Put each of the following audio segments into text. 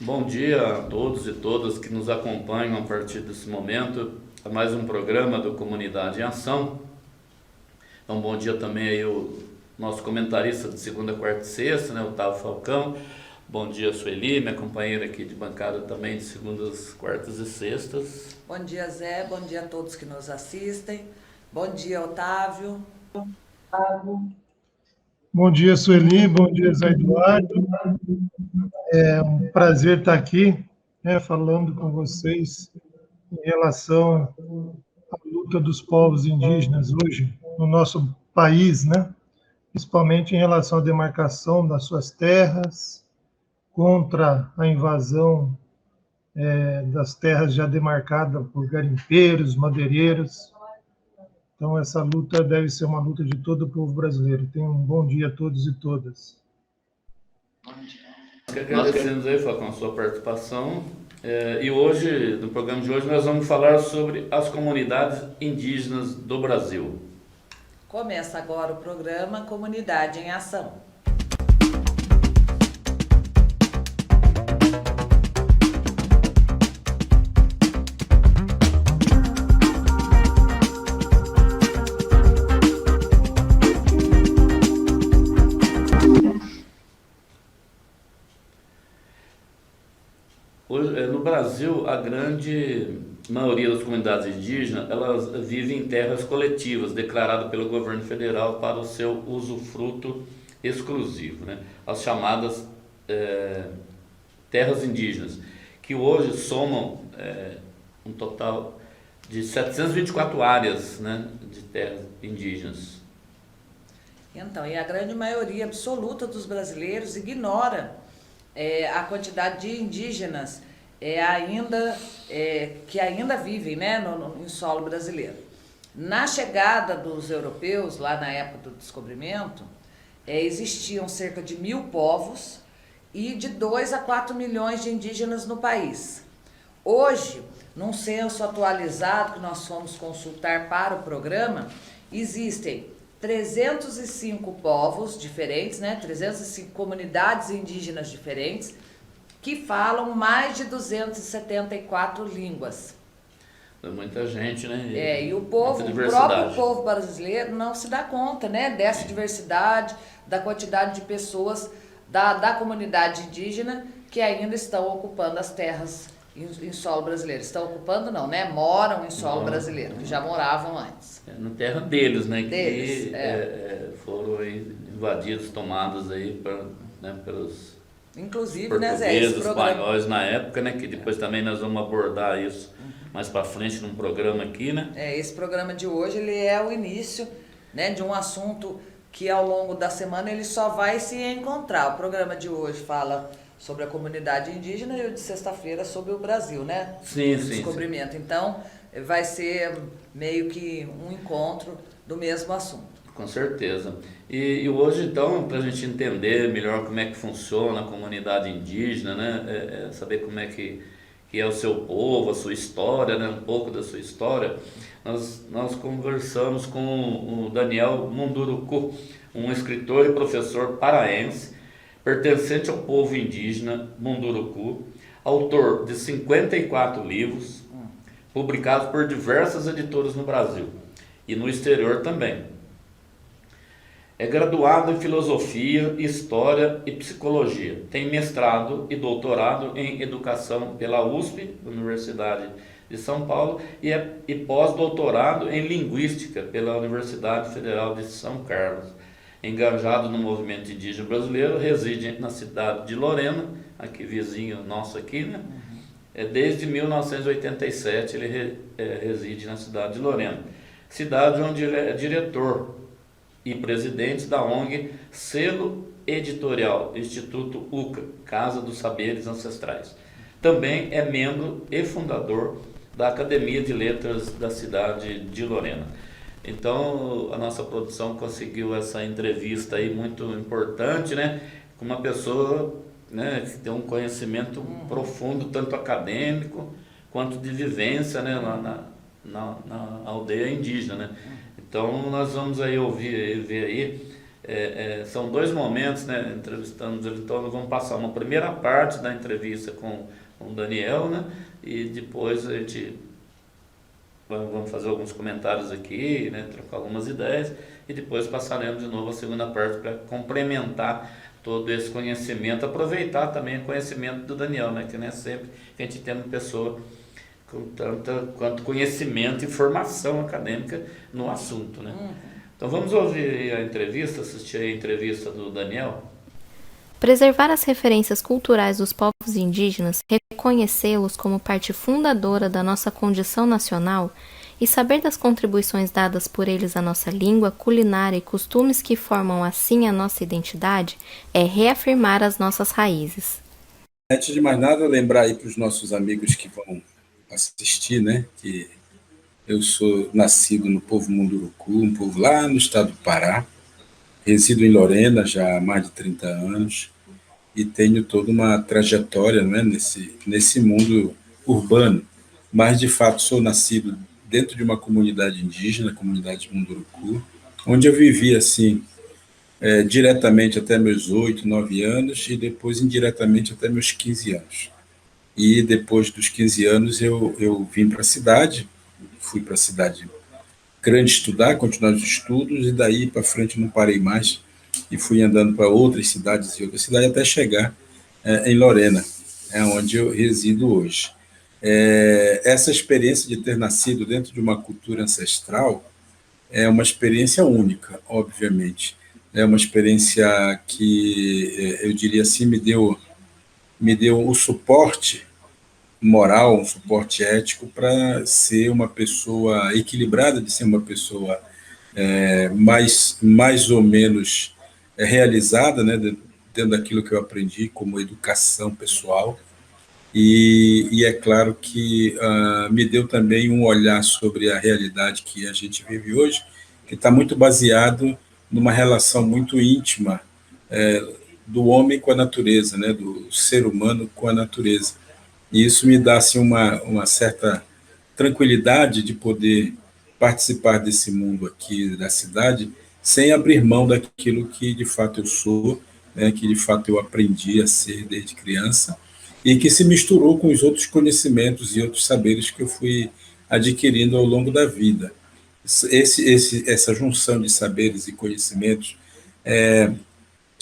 Bom dia a todos e todas que nos acompanham a partir desse momento a mais um programa do Comunidade em Ação. Então, bom dia também aí o nosso comentarista de segunda, quarta e sexta, né, Otávio Falcão. Bom dia, Sueli, minha companheira aqui de bancada também de segundas, quartas e sextas. Bom dia, Zé. Bom dia a todos que nos assistem. Bom dia, Otávio. Bom dia, Sueli. Bom dia, Zé Eduardo. É um prazer estar aqui, falando com vocês em relação à luta dos povos indígenas hoje no nosso país, né? Principalmente em relação à demarcação das suas terras, contra a invasão das terras já demarcadas por garimpeiros, madeireiros. Então, essa luta deve ser uma luta de todo o povo brasileiro. Tenham um bom dia a todos e todas. Nós agradecemos aí, Falcão, a sua participação. E hoje, no programa de hoje, nós vamos falar sobre as comunidades indígenas do Brasil. Começa agora o programa Comunidade em Ação. No Brasil, a grande maioria das comunidades indígenas, elas vivem em terras coletivas, declaradas pelo governo federal para o seu usufruto exclusivo, né? As chamadas terras indígenas, que hoje somam um total de 724 áreas, né, de terras indígenas. Então, e a grande maioria absoluta dos brasileiros ignora a quantidade de indígenas que ainda vivem, né, em solo brasileiro. Na chegada dos europeus, lá na época do descobrimento, existiam cerca de 1.000 povos e de 2 a 4 milhões de indígenas no país. Hoje, num censo atualizado que nós fomos consultar para o programa, existem 305 povos diferentes, né, 305 comunidades indígenas diferentes, que falam mais de 274 línguas. É muita gente, né? E o próprio povo brasileiro não se dá conta, né, dessa diversidade, da quantidade de pessoas da comunidade indígena que ainda estão ocupando as terras em solo brasileiro. Estão ocupando não, né? Moram em solo brasileiro, que já moravam antes. Na terra deles, né? Deles, que foram invadidos, tomados aí pelos inclusive, portugueses, né, Zé, espanhóis na época, né? Que depois também nós vamos abordar isso mais para frente num programa aqui, né? Esse programa de hoje, ele é o início, né, de um assunto que ao longo da semana ele só vai se encontrar. O programa de hoje fala sobre a comunidade indígena e o de sexta-feira sobre o Brasil, né? Sim, o descobrimento. Sim. Então, vai ser meio que um encontro do mesmo assunto. Com certeza. E hoje, então, para a gente entender melhor como é que funciona a comunidade indígena, né? Saber como é que é o seu povo, a sua história, né? Um pouco da sua história, nós conversamos com o Daniel Munduruku, um escritor e professor paraense, pertencente ao povo indígena Munduruku, autor de 54 livros, publicados por diversas editoras no Brasil e no exterior também. É graduado em Filosofia, História e Psicologia. Tem mestrado e doutorado em Educação pela USP, Universidade de São Paulo, e pós-doutorado em Linguística pela Universidade Federal de São Carlos. Engajado no movimento indígena brasileiro, reside na cidade de Lorena, aqui vizinho nosso aqui, né? Desde 1987 ele reside na cidade de Lorena, cidade onde ele é diretor e presidente da ONG Selo Editorial Instituto UCA, Casa dos Saberes Ancestrais. Também é membro e fundador da Academia de Letras da cidade de Lorena. Então, a nossa produção conseguiu essa entrevista aí muito importante, né? Com uma pessoa, né, que tem um conhecimento profundo, tanto acadêmico quanto de vivência, né, lá na aldeia indígena, né? Então, nós vamos aí ver aí São dois momentos, né? Entrevistamos ele todo, vamos passar uma primeira parte da entrevista com o Daniel, né? E depois a gente vamos fazer alguns comentários aqui, né? Trocar algumas ideias e depois passaremos de novo a segunda parte para complementar todo esse conhecimento, aproveitar também o conhecimento do Daniel, né? Que não é sempre que a gente tem uma pessoa com quanto conhecimento e formação acadêmica no assunto, né? Então vamos ouvir a entrevista, assistir a entrevista do Daniel. Preservar as referências culturais dos povos indígenas, reconhecê-los como parte fundadora da nossa condição nacional e saber das contribuições dadas por eles à nossa língua, culinária e costumes que formam assim a nossa identidade é reafirmar as nossas raízes. Antes de mais nada, lembrar aí para os nossos amigos que vão assistir, né, que eu sou nascido no povo Munduruku, um povo lá no estado do Pará, resido em Lorena já há mais de 30 anos e tenho toda uma trajetória, né, nesse mundo urbano, mas de fato sou nascido dentro de uma comunidade indígena, a comunidade Munduruku, onde eu vivi assim, diretamente até meus 8, 9 anos e depois indiretamente até meus 15 anos. E depois dos 15 anos eu vim para a cidade, fui para a cidade grande estudar, continuar os estudos, e daí para frente não parei mais, e fui andando para outras cidades e outras cidades até chegar em Lorena, onde eu resido hoje. Essa experiência de ter nascido dentro de uma cultura ancestral é uma experiência única, obviamente. É uma experiência que, eu diria assim, me deu o suporte moral, um suporte ético para ser uma pessoa equilibrada, de ser uma pessoa mais ou menos realizada, né, dentro daquilo que eu aprendi como educação pessoal. E é claro que me deu também um olhar sobre a realidade que a gente vive hoje, que está muito baseado numa relação muito íntima do homem com a natureza, né, do ser humano com a natureza. E isso me dá assim, uma certa tranquilidade de poder participar desse mundo aqui da cidade sem abrir mão daquilo que de fato eu sou, né, que de fato eu aprendi a ser desde criança e que se misturou com os outros conhecimentos e outros saberes que eu fui adquirindo ao longo da vida. Essa junção de saberes e conhecimentos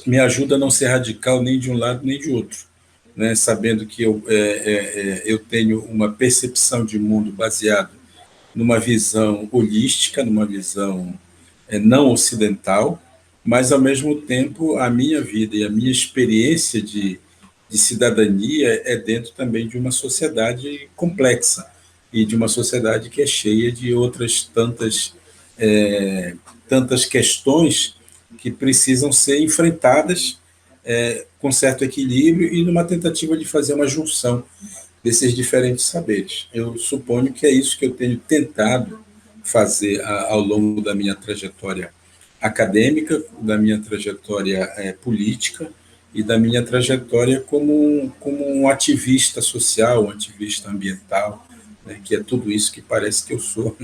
me ajuda a não ser radical nem de um lado nem de outro, né, sabendo que eu tenho uma percepção de mundo baseado numa visão holística, numa visão não ocidental, mas, ao mesmo tempo, a minha vida e a minha experiência de cidadania é dentro também de uma sociedade complexa e de uma sociedade que é cheia de outras tantas questões que precisam ser enfrentadas com certo equilíbrio e numa tentativa de fazer uma junção desses diferentes saberes. Eu suponho que é isso que eu tenho tentado fazer ao longo da minha trajetória acadêmica, da minha trajetória política e da minha trajetória como um ativista social, um ativista ambiental, né, que é tudo isso que parece que eu sou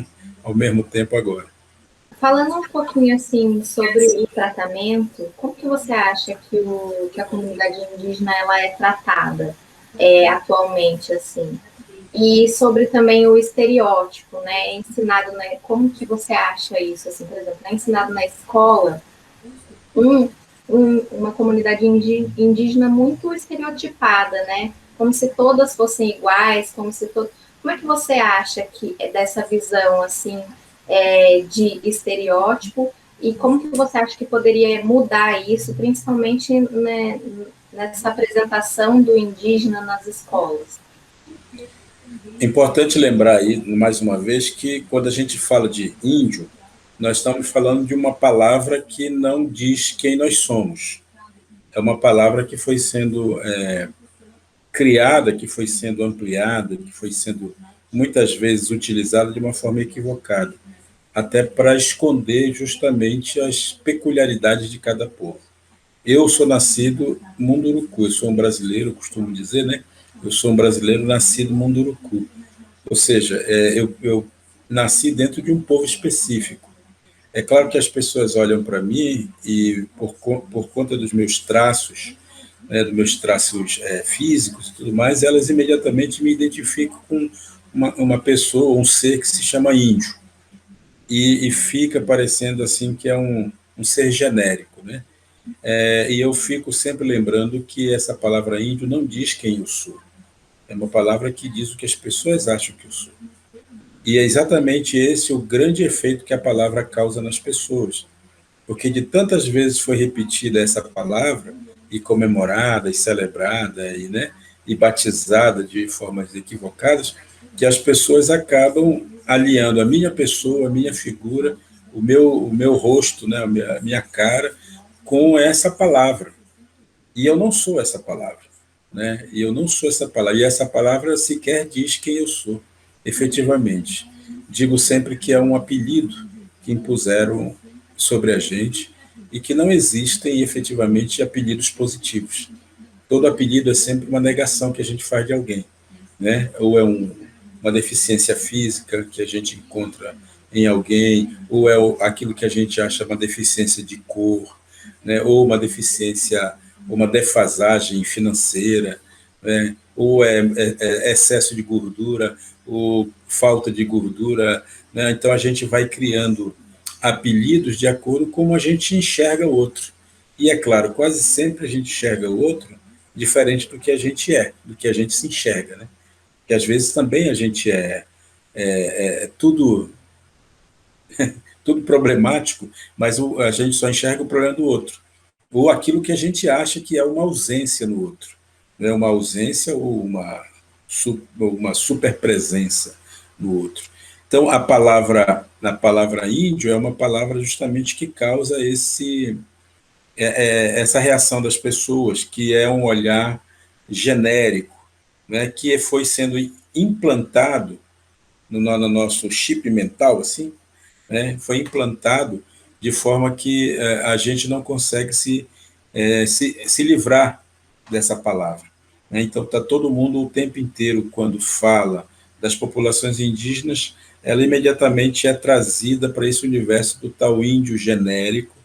ao mesmo tempo agora. Falando um pouquinho assim sobre o tratamento, como que você acha que a comunidade indígena ela é tratada atualmente assim? E sobre também o estereótipo, né? Ensinado, né? Como que você acha isso? Assim, por exemplo, é ensinado na escola uma comunidade indígena muito estereotipada, né? Como se todas fossem iguais, como é que você acha que é dessa visão assim de estereótipo e como que você acha que poderia mudar isso, principalmente, né, nessa apresentação do indígena nas escolas? Importante lembrar aí, mais uma vez, que quando a gente fala de índio, nós estamos falando de uma palavra que não diz quem nós somos. É uma palavra que foi sendo criada, que foi sendo ampliada, que foi sendo muitas vezes utilizada de uma forma equivocada, até para esconder justamente as peculiaridades de cada povo. Eu sou nascido Munduruku, eu sou um brasileiro, eu costumo dizer, né? Eu sou um brasileiro nascido Munduruku. Ou seja, eu nasci dentro de um povo específico. É claro que as pessoas olham para mim e, por conta dos meus traços, né, dos meus traços físicos e tudo mais, elas imediatamente me identificam com uma pessoa, um ser que se chama índio. E fica parecendo assim que é um ser genérico, né? E eu fico sempre lembrando que essa palavra índio não diz quem eu sou. É uma palavra que diz o que as pessoas acham que eu sou. E é exatamente esse o grande efeito que a palavra causa nas pessoas. Porque de tantas vezes foi repetida essa palavra, e comemorada, e celebrada, e batizada de formas equivocadas, que as pessoas acabam aliando a minha pessoa, a minha figura, o meu rosto, né, a minha cara, com essa palavra. E eu não sou essa palavra. Né? E eu não sou essa palavra. E essa palavra sequer diz quem eu sou, efetivamente. Digo sempre que é um apelido que impuseram sobre a gente e que não existem efetivamente apelidos positivos. Todo apelido é sempre uma negação que a gente faz de alguém, né? Ou é uma deficiência física que a gente encontra em alguém, ou é aquilo que a gente acha uma deficiência de cor, né? Ou uma deficiência, uma defasagem financeira, né? Ou é excesso de gordura, ou falta de gordura, né? Então a gente vai criando apelidos de acordo com como a gente enxerga o outro. E é claro, quase sempre a gente enxerga o outro diferente do que a gente é, do que a gente se enxerga, né? Que às vezes também a gente é tudo problemático, mas a gente só enxerga o problema do outro, ou aquilo que a gente acha que é uma ausência no outro, né? Uma ausência ou uma superpresença no outro. Então, a palavra índio é uma palavra justamente que causa essa reação das pessoas, que é um olhar genérico, né, que foi sendo implantado no nosso chip mental, assim, né, foi implantado de forma que a gente não consegue se livrar dessa palavra. Né? Então, está todo mundo o tempo inteiro, quando fala das populações indígenas, ela imediatamente é trazida para esse universo do tal índio genérico,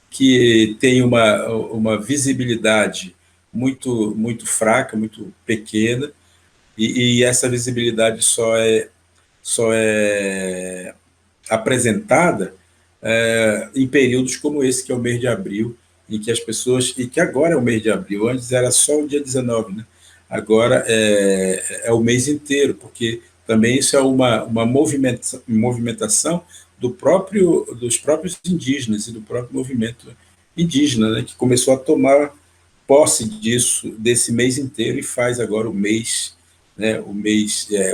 que tem uma visibilidade muito fraca, muito pequena, e essa visibilidade só é apresentada em períodos como esse, que é o mês de abril, em que as pessoas, e que agora é o mês de abril, antes era só o dia 19, né? Agora é o mês inteiro, porque também isso é uma movimentação dos próprios indígenas e do próprio movimento indígena, né, que começou a tomar posse desse mês inteiro, e faz agora o mês, né,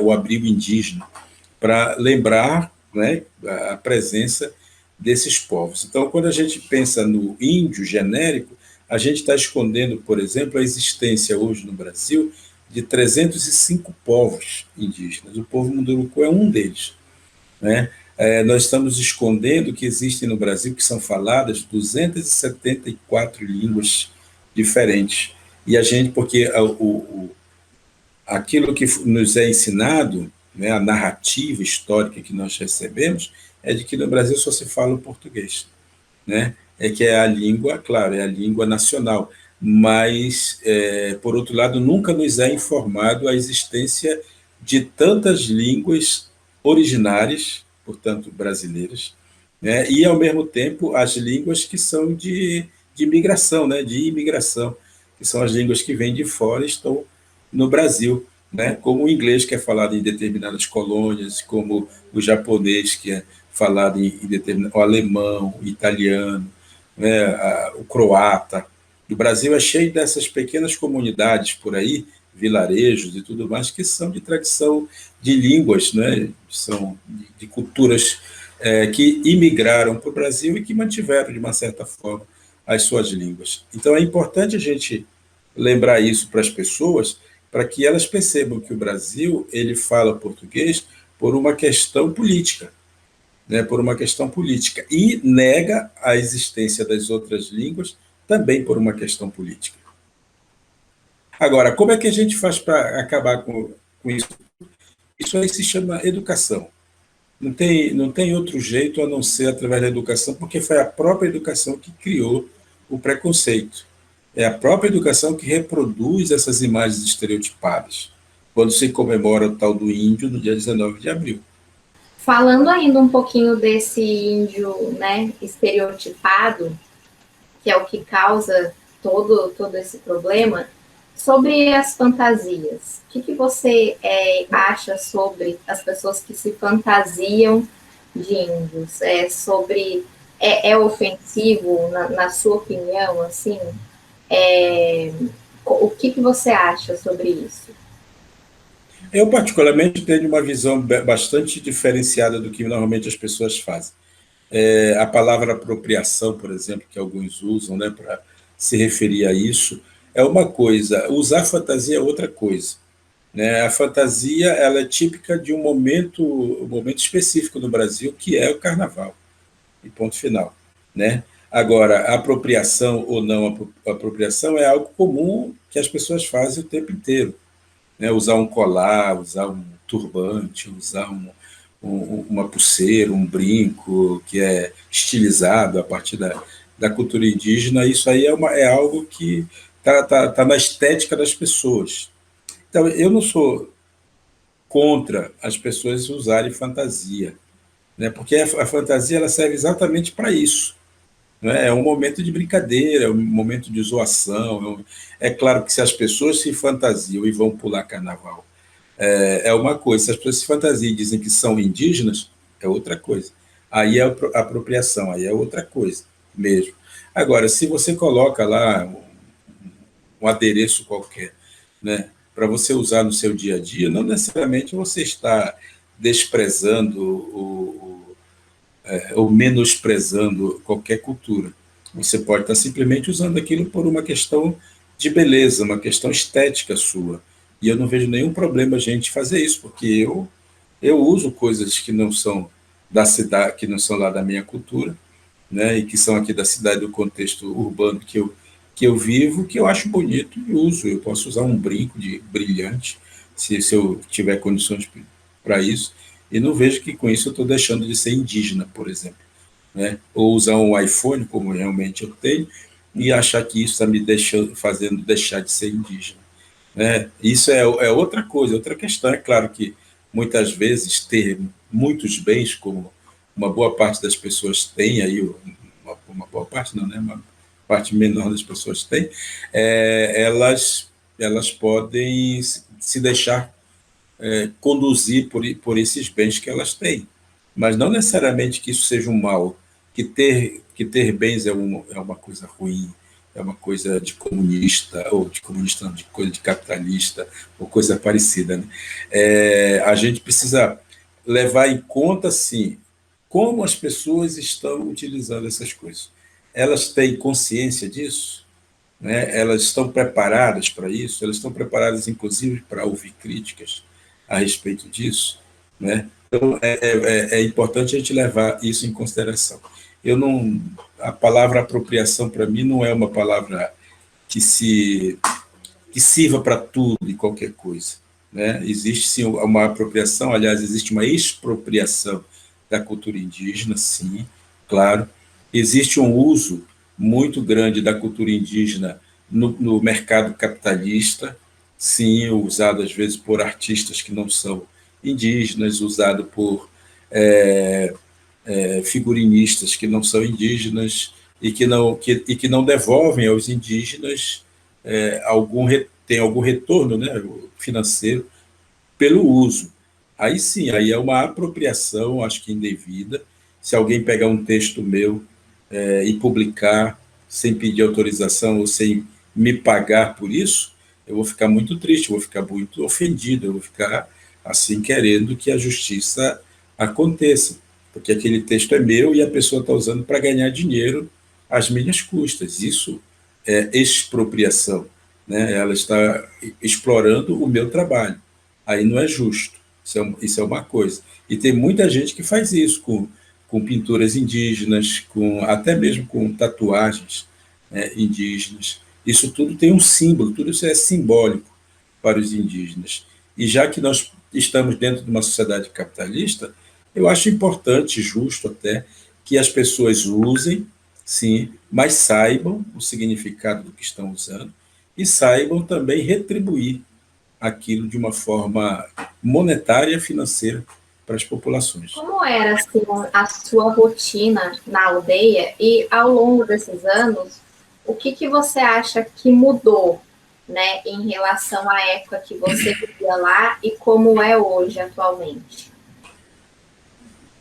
o abrigo indígena, para lembrar, né, a presença desses povos. Então, quando a gente pensa no índio genérico, a gente está escondendo, por exemplo, a existência hoje no Brasil de 305 povos indígenas. O povo Munduruku é um deles, né? Nós estamos escondendo que existem no Brasil, que são faladas 274 línguas diferentes. E a gente, porque aquilo que nos é ensinado, né, a narrativa histórica que nós recebemos, é de que no Brasil só se fala o português, né? É que é a língua, claro, é a língua nacional, mas, por outro lado, nunca nos é informado a existência de tantas línguas originárias, portanto, brasileiras, né? E, ao mesmo tempo, as línguas que são de migração, né? De imigração, que são as línguas que vêm de fora e estão no Brasil, né? Como o inglês, que é falado em determinadas colônias, como o japonês, que é falado o alemão, o italiano, né? O croata. O Brasil é cheio dessas pequenas comunidades por aí, vilarejos e tudo mais, que são de tradição de línguas, né? São de culturas que imigraram para o Brasil e que mantiveram, de uma certa forma, as suas línguas. Então, é importante a gente lembrar isso para as pessoas, para que elas percebam que o Brasil ele fala português por uma questão política, né? Por uma questão política, e nega a existência das outras línguas também por uma questão política. Agora, como é que a gente faz para acabar com isso? Isso aí se chama educação. não tem outro jeito a não ser através da educação, porque foi a própria educação que criou o preconceito. É a própria educação que reproduz essas imagens estereotipadas, quando se comemora o tal do índio no dia 19 de abril. Falando ainda um pouquinho desse índio, né, estereotipado, que é o que causa todo esse problema, sobre as fantasias. O que você acha sobre as pessoas que se fantasiam de índios? É ofensivo, na sua opinião, assim? O que você acha sobre isso? Eu, particularmente, tenho uma visão bastante diferenciada do que normalmente as pessoas fazem. A palavra apropriação, por exemplo, que alguns usam, né, para se referir a isso, é uma coisa, usar fantasia é outra coisa. Né? A fantasia ela é típica de um momento específico no Brasil, que é o carnaval, e ponto final. Né? Agora, apropriação ou não apropriação é algo comum que as pessoas fazem o tempo inteiro. Né? Usar um colar, usar um turbante, usar uma pulseira, um brinco que é estilizado a partir da cultura indígena, isso aí é algo que está na estética das pessoas. Então, eu não sou contra as pessoas usarem fantasia, né? Porque a fantasia ela serve exatamente para isso. Né? É um momento de brincadeira, é um momento de zoação. É claro que se as pessoas se fantasiam e vão pular carnaval, é uma coisa. Se as pessoas se fantasiam e dizem que são indígenas, é outra coisa. Aí é apropriação, aí é outra coisa mesmo. Agora, se você coloca lá um adereço qualquer, né, para você usar no seu dia a dia, não necessariamente você está desprezando ou menosprezando qualquer cultura. Você pode estar simplesmente usando aquilo por uma questão de beleza, uma questão estética sua. E eu não vejo nenhum problema a gente fazer isso, porque eu uso coisas que não são da cidade, que não são lá da minha cultura, né, e que são aqui da cidade, do contexto urbano que eu vivo, que eu acho bonito e uso. Eu posso usar um brinco de brilhante, se eu tiver condições para isso, e não vejo que com isso eu estou deixando de ser indígena, por exemplo. Né? Ou usar um iPhone, como realmente eu tenho, e achar que isso está me fazendo deixar de ser indígena. Né? Isso é outra coisa, outra questão. É claro que muitas vezes ter muitos bens, como uma boa parte das pessoas tem, aí uma boa parte não, né? Uma parte menor das pessoas tem, elas podem se deixar conduzir por esses bens que elas têm. Mas não necessariamente que isso seja um mal, que ter bens é uma coisa ruim, é uma coisa de comunista, ou de comunista não, de coisa de capitalista, ou coisa parecida. Né? A gente precisa levar em conta, sim, como as pessoas estão utilizando essas coisas. Elas têm consciência disso? Né? Elas estão preparadas para isso? Elas estão preparadas, inclusive, para ouvir críticas a respeito disso? Né? Então, é importante a gente levar isso em consideração. A palavra apropriação, para mim, não é uma palavra que sirva para tudo e qualquer coisa. Né? Existe, sim, uma apropriação, aliás, existe uma expropriação da cultura indígena, sim, claro. Existe um uso muito grande da cultura indígena no mercado capitalista, sim, usado às vezes por artistas que não são indígenas, usado por figurinistas que não são indígenas e que não devolvem aos indígenas tem algum retorno, né, financeiro pelo uso. Aí sim, aí é uma apropriação, acho que indevida. Se alguém pegar um texto meu e publicar sem pedir autorização ou sem me pagar por isso, eu vou ficar muito triste, eu vou ficar muito ofendido, eu vou ficar assim querendo que a justiça aconteça, porque aquele texto é meu e a pessoa está usando para ganhar dinheiro às minhas custas. Isso é expropriação, né? Ela está explorando o meu trabalho. Aí não é justo. Isso é uma coisa. E tem muita gente que faz isso com pinturas indígenas, até mesmo com tatuagens, né, indígenas. Isso tudo tem um símbolo, tudo isso é simbólico para os indígenas. E já que nós estamos dentro de uma sociedade capitalista, Eu acho importante, justo até, que as pessoas usem, sim, mas saibam o significado do que estão usando e saibam também retribuir aquilo de uma forma monetária e financeira para as populações. Como era assim, a sua rotina na aldeia e ao longo desses anos, o que você acha que mudou, né, em relação à época que você vivia lá e como é hoje atualmente?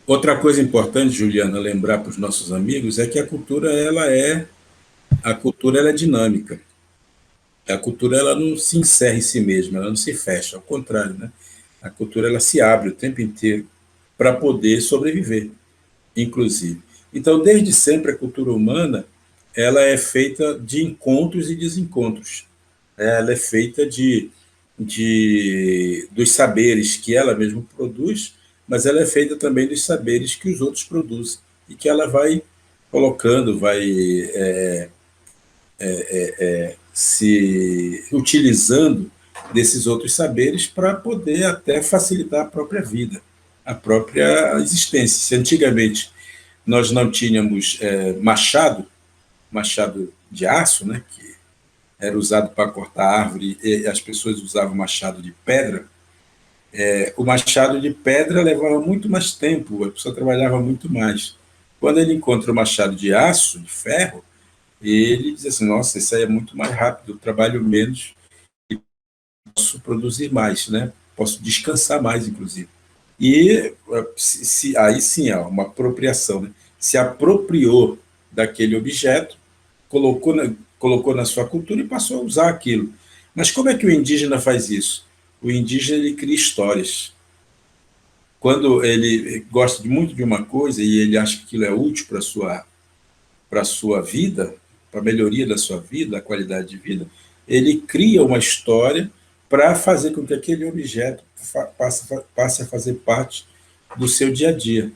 Outra coisa importante, Juliana, lembrar para os nossos amigos é que a cultura ela é dinâmica. A cultura ela não se encerra em si mesma, ela não se fecha, ao contrário, né? A cultura ela se abre o tempo inteiro para poder sobreviver, inclusive. Então, desde sempre a cultura humana ela é feita de encontros e desencontros. Ela é feita dos saberes que ela mesma produz, mas ela é feita também dos saberes que os outros produzem e que ela vai colocando, vai se utilizando desses outros saberes para poder até facilitar a própria vida, a própria existência. Se antigamente nós não tínhamos machado de aço, né, que era usado para cortar árvore, e as pessoas usavam machado de pedra, o machado de pedra levava muito mais tempo, a pessoa trabalhava muito mais. Quando ele encontra o machado de aço, de ferro, ele diz assim, nossa, isso aí é muito mais rápido, eu trabalho menos e posso produzir mais, né? Posso descansar mais, inclusive. E aí sim, é uma apropriação, né? Se apropriou daquele objeto, colocou na sua cultura e passou a usar aquilo. Mas como é que o indígena faz isso? O indígena ele cria histórias. Quando ele gosta muito de uma coisa e ele acha que aquilo é útil para a sua vida, para a melhoria da sua vida, da qualidade de vida, ele cria uma história para fazer com que aquele objeto passe a fazer parte do seu dia a dia.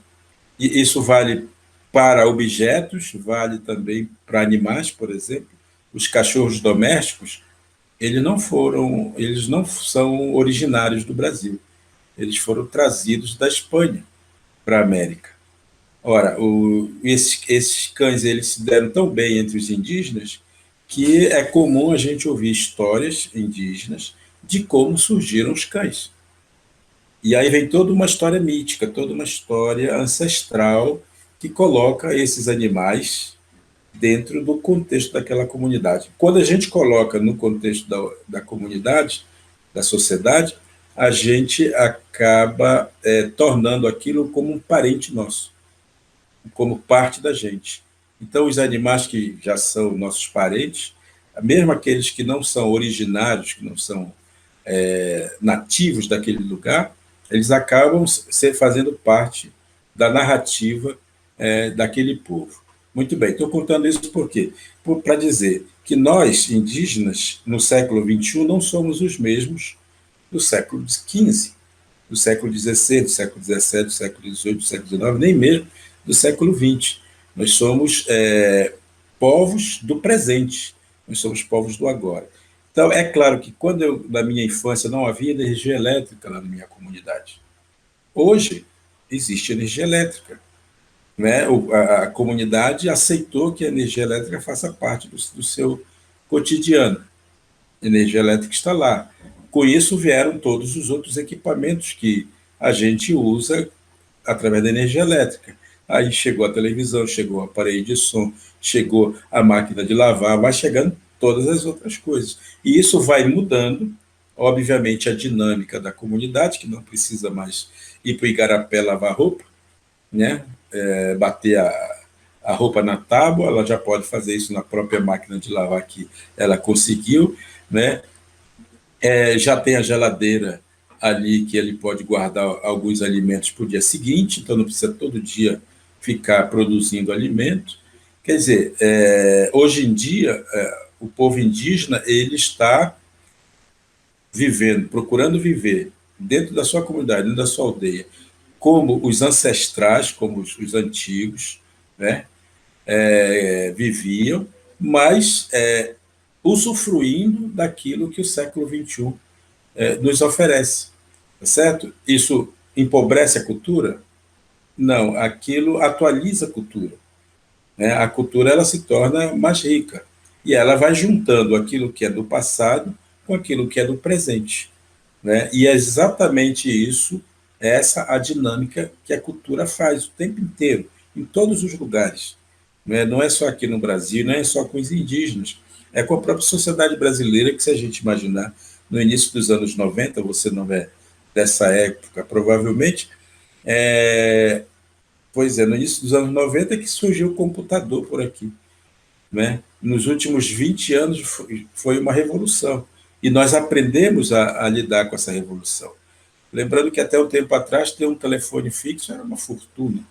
E isso vale para objetos, vale também para animais, por exemplo. Os cachorros domésticos, eles não são originários do Brasil. Eles foram trazidos da Espanha para a América. Ora, esses cães eles se deram tão bem entre os indígenas que é comum a gente ouvir histórias indígenas de como surgiram os cães. E aí vem toda uma história mítica, toda uma história ancestral que coloca esses animais dentro do contexto daquela comunidade. Quando a gente coloca no contexto da comunidade, da sociedade, a gente acaba tornando aquilo como um parente nosso, como parte da gente. Então, os animais que já são nossos parentes, mesmo aqueles que não são originários, que não são nativos daquele lugar, eles acabam fazendo parte da narrativa daquele povo. Muito bem, estou contando isso por quê? Para dizer que nós, indígenas, no século XXI, não somos os mesmos do século XV, do século XVI, do século XVII, do século XVIII, do século XIX, nem mesmo do século XX. Nós somos povos do presente, nós somos povos do agora. Então, é claro que quando na minha infância, não havia energia elétrica lá na minha comunidade. Hoje, existe energia elétrica. Né? A comunidade aceitou que a energia elétrica faça parte do seu cotidiano. A energia elétrica está lá. Com isso vieram todos os outros equipamentos que a gente usa através da energia elétrica. Aí chegou a televisão, chegou o aparelho de som, chegou a máquina de lavar, vai chegando todas as outras coisas. E isso vai mudando, obviamente, a dinâmica da comunidade, que não precisa mais ir para o igarapé lavar roupa, né? Bater a roupa na tábua, ela já pode fazer isso na própria máquina de lavar que ela conseguiu, né? Já tem a geladeira ali que ele pode guardar alguns alimentos para o dia seguinte, então não precisa todo dia ficar produzindo alimento. Quer dizer, hoje em dia, o povo indígena ele está vivendo, procurando viver dentro da sua comunidade, dentro da sua aldeia, como os ancestrais, como os antigos, né, viviam, mas usufruindo daquilo que o século XXI nos oferece, tá certo? Isso empobrece a cultura? Não, aquilo atualiza a cultura, né? A cultura ela se torna mais rica e ela vai juntando aquilo que é do passado com aquilo que é do presente, né? E é exatamente isso, essa a dinâmica que a cultura faz o tempo inteiro, em todos os lugares, né? Não é só aqui no Brasil, não é só com os indígenas, é com a própria sociedade brasileira que, se a gente imaginar, no início dos anos 90, você não é dessa época, provavelmente, é, pois é, no início dos anos 90 que surgiu o computador por aqui, né? Nos últimos 20 anos foi uma revolução. E nós aprendemos a lidar com essa revolução. Lembrando que até um tempo atrás ter um telefone fixo era uma fortuna,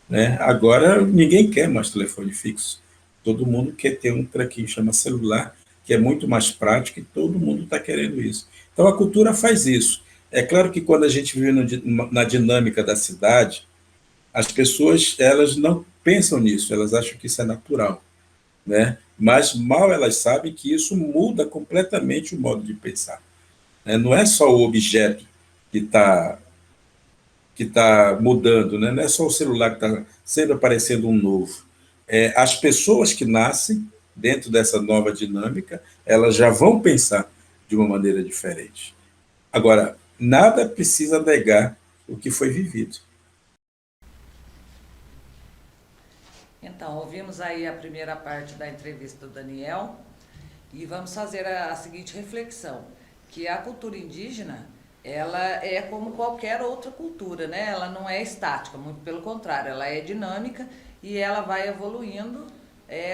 né? Agora ninguém quer mais telefone fixo. Todo mundo quer ter um trequinho chama celular, que é muito mais prático e todo mundo está querendo isso. Então a cultura faz isso. É claro que quando a gente vive na dinâmica da cidade, as pessoas elas não pensam nisso, elas acham que isso é natural, né? Mas mal elas sabem que isso muda completamente o modo de pensar, né? Não é só o objeto que tá mudando, né? Não é só o celular que está sempre aparecendo um novo. As pessoas que nascem dentro dessa nova dinâmica, elas já vão pensar de uma maneira diferente. Agora, nada precisa negar o que foi vivido. Então, ouvimos aí a primeira parte da entrevista do Daniel e vamos fazer a seguinte reflexão, que a cultura indígena, ela é como qualquer outra cultura, né? Ela não é estática, muito pelo contrário, ela é dinâmica e ela vai evoluindo,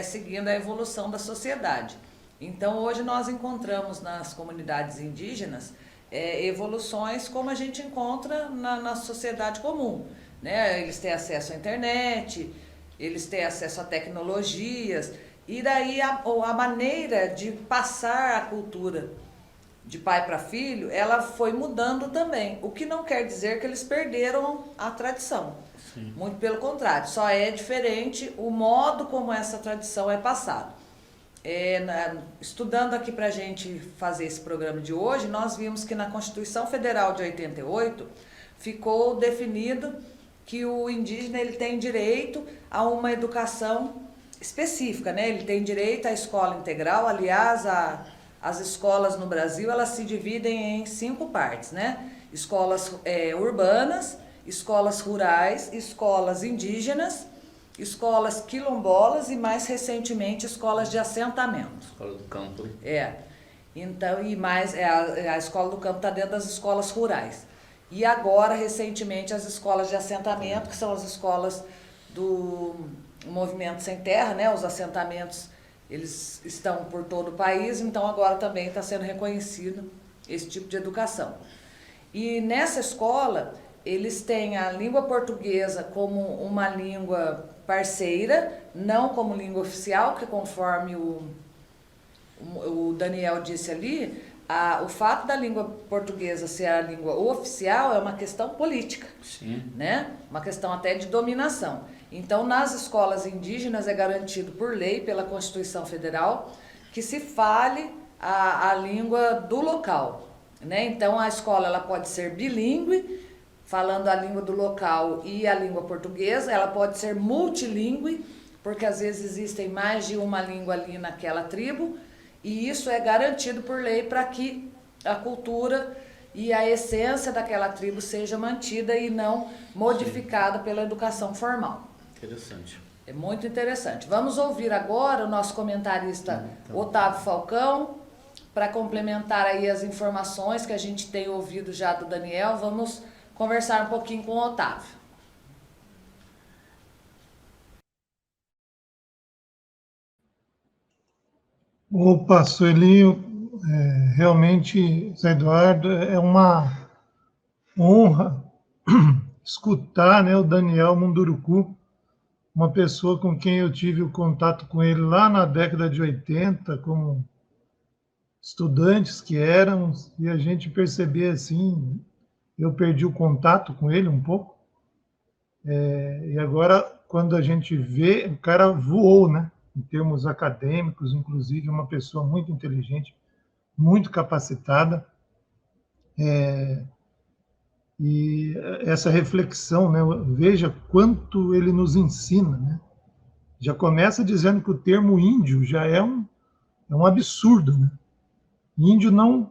seguindo a evolução da sociedade. Então, hoje nós encontramos nas comunidades indígenas evoluções como a gente encontra na sociedade comum, né? Eles têm acesso à internet, eles têm acesso a tecnologias, e daí a maneira de passar a cultura de pai para filho, ela foi mudando também, o que não quer dizer que eles perderam a tradição. Sim. Muito pelo contrário, só é diferente o modo como essa tradição é passada. Estudando aqui para a gente fazer esse programa de hoje, nós vimos que na Constituição Federal de 88 ficou definido que o indígena ele tem direito a uma educação específica, né? Ele tem direito à escola integral. Aliás, as escolas no Brasil elas se dividem em 5 partes, né? Escolas urbanas, escolas rurais, escolas indígenas, escolas quilombolas e, mais recentemente, escolas de assentamento. Escola do campo. Então, e mais a escola do campo está dentro das escolas rurais. E agora, recentemente, as escolas de assentamento, que são as escolas do Movimento Sem Terra, né? Os assentamentos, eles estão por todo o país, então agora também está sendo reconhecido esse tipo de educação. E nessa escola, eles têm a língua portuguesa como uma língua parceira, não como língua oficial, que conforme o Daniel disse ali, o fato da língua portuguesa ser a língua oficial é uma questão política. Sim. Né? Uma questão até de dominação. Então, nas escolas indígenas é garantido por lei, pela Constituição Federal, que se fale a língua do local. Né? Então, a escola ela pode ser bilíngue, falando a língua do local e a língua portuguesa. Ela pode ser multilíngue, porque às vezes existem mais de uma língua ali naquela tribo. E isso é garantido por lei para que a cultura e a essência daquela tribo seja mantida e não modificada pela educação formal. Interessante. É muito interessante. Vamos ouvir agora o nosso comentarista Otávio Falcão, para complementar aí as informações que a gente tem ouvido já do Daniel. Vamos conversar um pouquinho com o Otávio. Opa, Suelinho, realmente, Zé Eduardo, é uma honra escutar, né, o Daniel Munduruku, uma pessoa com quem eu tive o contato com ele lá na década de 80, como estudantes que éramos, e a gente percebia assim, eu perdi o contato com ele um pouco, e agora, quando a gente vê, o cara voou, né? Em termos acadêmicos, inclusive, uma pessoa muito inteligente, muito capacitada. E essa reflexão, né, veja quanto ele nos ensina, né? Já começa dizendo que o termo índio já é um absurdo, né? Índio não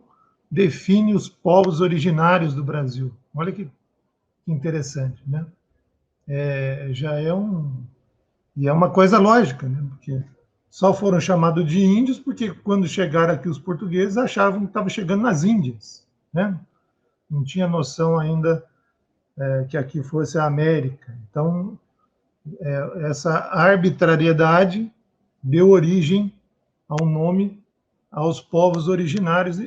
define os povos originários do Brasil. Olha que interessante, né? Já é e é uma coisa lógica, né? Porque só foram chamados de índios porque quando chegaram aqui os portugueses achavam que estavam chegando nas Índias, né? Não tinha noção ainda que aqui fosse a América. Então, essa arbitrariedade deu origem ao nome aos povos originários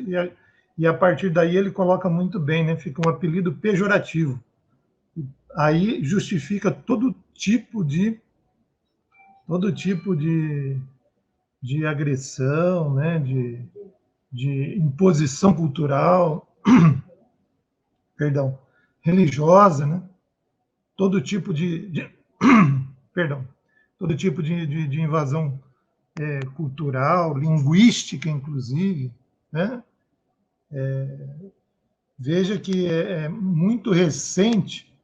e a partir daí ele coloca muito bem, né? Fica um apelido pejorativo. Aí justifica todo tipo de agressão, né? De imposição cultural, perdão, religiosa, né? Todo tipo perdão, todo tipo de invasão cultural, linguística, inclusive, né? Veja que é muito recente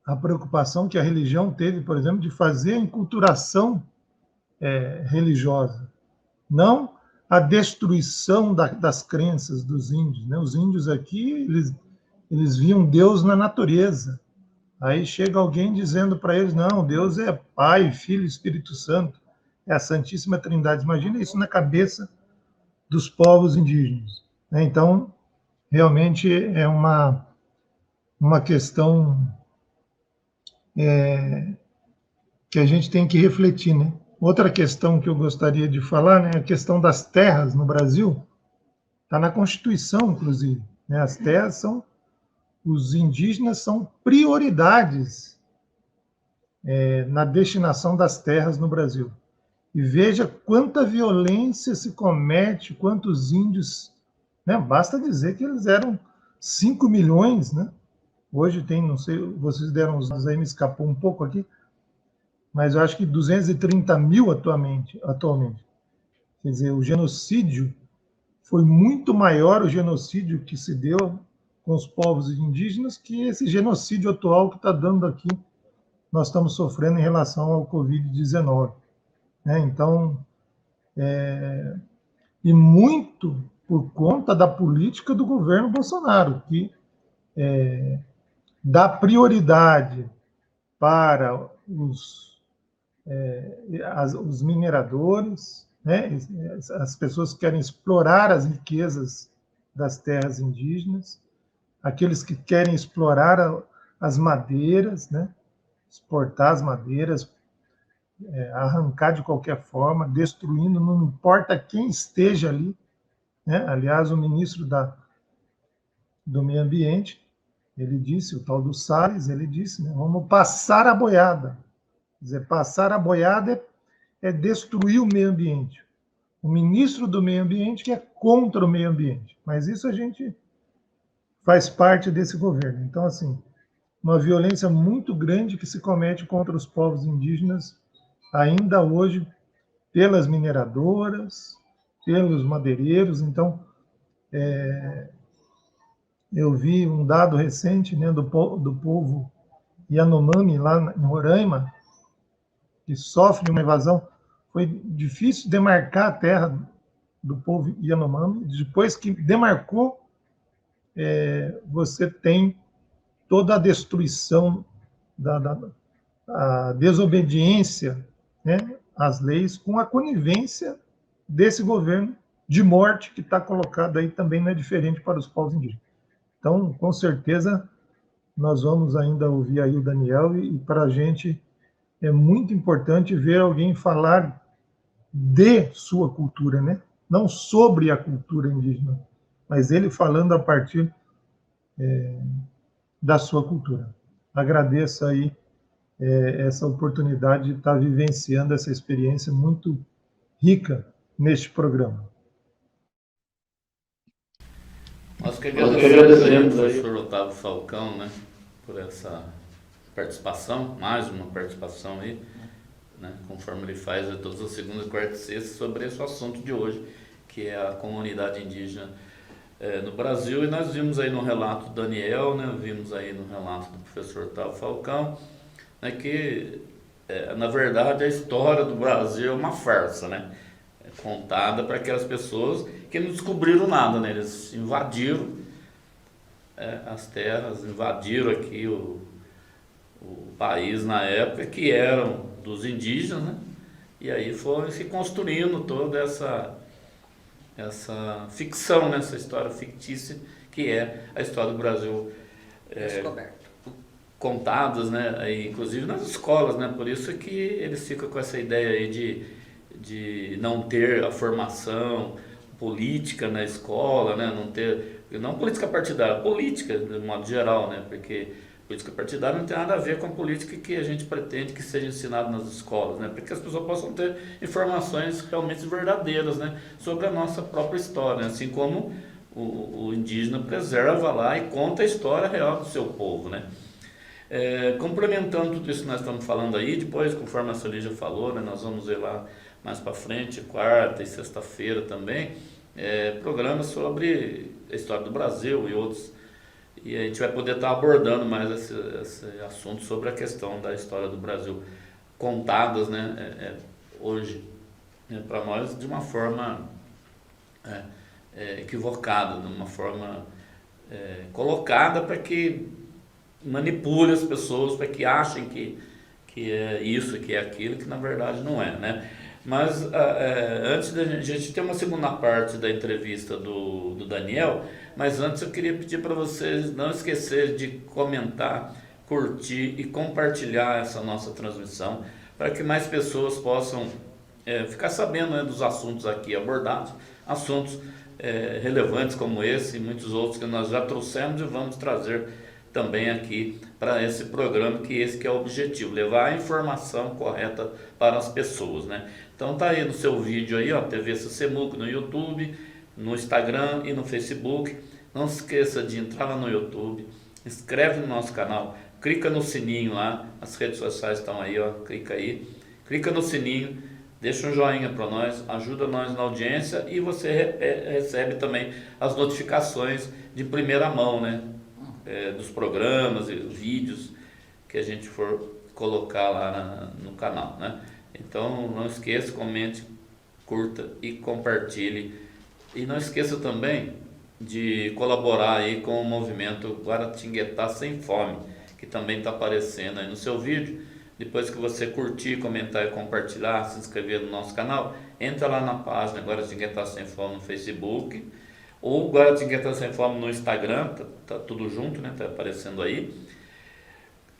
a preocupação que a religião teve, por exemplo, de fazer a enculturação religiosa, não a destruição das crenças dos índios, né? Os índios aqui, eles viam Deus na natureza. Aí chega alguém dizendo para eles, não, Deus é Pai, Filho e Espírito Santo, é a Santíssima Trindade. Imagina isso na cabeça dos povos indígenas, né? Então, realmente é uma questão que a gente tem que refletir, né? Outra questão que eu gostaria de falar, né, é a questão das terras no Brasil. Está na Constituição, inclusive, né? As terras os indígenas são prioridades na destinação das terras no Brasil. E veja quanta violência se comete, quantos índios, né? Basta dizer que eles eram 5 milhões, né? Hoje tem, não sei, vocês deram os dados aí, me escapou um pouco aqui, mas eu acho que 230 mil atualmente. Quer dizer, o genocídio foi muito maior, o genocídio que se deu com os povos indígenas, que esse genocídio atual que está dando aqui, nós estamos sofrendo em relação ao Covid-19. Né? Então, e muito por conta da política do governo Bolsonaro, que dá prioridade para os mineradores, né? As pessoas que querem explorar as riquezas das terras indígenas, aqueles que querem explorar as madeiras, né? Exportar as madeiras, arrancar de qualquer forma, destruindo, não importa quem esteja ali, né? Aliás, o ministro do Meio Ambiente, ele disse, o tal do Salles, ele disse, né? Vamos passar a boiada. Quer dizer, passar a boiada é destruir o meio ambiente. O ministro do Meio Ambiente que é contra o meio ambiente. Mas isso a gente faz parte desse governo. Então, assim, uma violência muito grande que se comete contra os povos indígenas ainda hoje pelas mineradoras, pelos madeireiros. Então, eu vi um dado recente, né, do povo Yanomami, lá em Roraima, que sofre uma invasão. Foi difícil demarcar a terra do povo Yanomami. Depois que demarcou, você tem toda a destruição, a desobediência, né, às leis, com a conivência desse governo de morte que está colocado aí, também não é diferente para os povos indígenas. Então, com certeza, nós vamos ainda ouvir aí o Daniel, e para a gente é muito importante ver alguém falar de sua cultura, né? Não sobre a cultura indígena, mas ele falando a partir da sua cultura. Agradeço aí essa oportunidade de estar vivenciando essa experiência muito rica neste programa. Nós que agradecemos ao senhor Otávio Falcão, né, por essa participação, mais uma participação aí, né, conforme ele faz todas as segundas, quartas e sextas, sobre esse assunto de hoje, que é a comunidade indígena no Brasil, e nós vimos aí no relato do Daniel, né, vimos aí no relato do professor Otávio Falcão, né, que na verdade a história do Brasil é uma farsa, né, contada para aquelas pessoas que não descobriram nada, né, eles invadiram as terras, invadiram aqui o país na época, que eram dos indígenas, né, e aí foi se construindo toda essa ficção, né? Essa história fictícia que é a história do Brasil contadas, né? Aí, inclusive nas escolas, né? Por isso que eles ficam com essa ideia aí de não ter a formação política na escola, né? Não política partidária, política de modo geral, né? Porque política partidária não tem nada a ver com a política que a gente pretende que seja ensinada nas escolas, né? Para que as pessoas possam ter informações realmente verdadeiras, né? Sobre a nossa própria história, né? Assim como o indígena preserva lá e conta a história real do seu povo, né? Complementando tudo isso que nós estamos falando aí, depois, conforme a Sueli já falou, né? Nós vamos ver lá mais para frente, quarta e sexta-feira também, programas sobre a história do Brasil e outros. E a gente vai poder estar abordando mais esse assunto sobre a questão da história do Brasil contadas, né, hoje, né, para nós de uma forma equivocada, de uma forma colocada para que manipule as pessoas, para que achem que é isso, que é aquilo, que na verdade não é, né? Mas antes da gente ter uma segunda parte da entrevista do Daniel, mas antes eu queria pedir para vocês não esquecerem de comentar, curtir e compartilhar essa nossa transmissão, para que mais pessoas possam ficar sabendo, né, dos assuntos aqui abordados, assuntos relevantes como esse e muitos outros que nós já trouxemos e vamos trazer também aqui para esse programa, que esse que é o objetivo, levar a informação correta para as pessoas, né? Então tá aí no seu vídeo aí, ó, TV CCMUC no YouTube, no Instagram e no Facebook. Não se esqueça de entrar lá no YouTube, inscreve no nosso canal, clica no sininho lá, as redes sociais estão aí, ó, clica no sininho, deixa um joinha para nós, ajuda nós na audiência e você recebe também as notificações de primeira mão, né? Dos programas e vídeos que a gente for colocar lá no canal, né? Então não esqueça, comente, curta e compartilhe. E não esqueça também de colaborar aí com o movimento Guaratinguetá Sem Fome, que também está aparecendo aí no seu vídeo. Depois que você curtir, comentar e compartilhar, se inscrever no nosso canal, entra lá na página Guaratinguetá Sem Fome no Facebook, ou Guaratinguetá Sem Fome no Instagram, tá tudo junto, né? Tá aparecendo aí.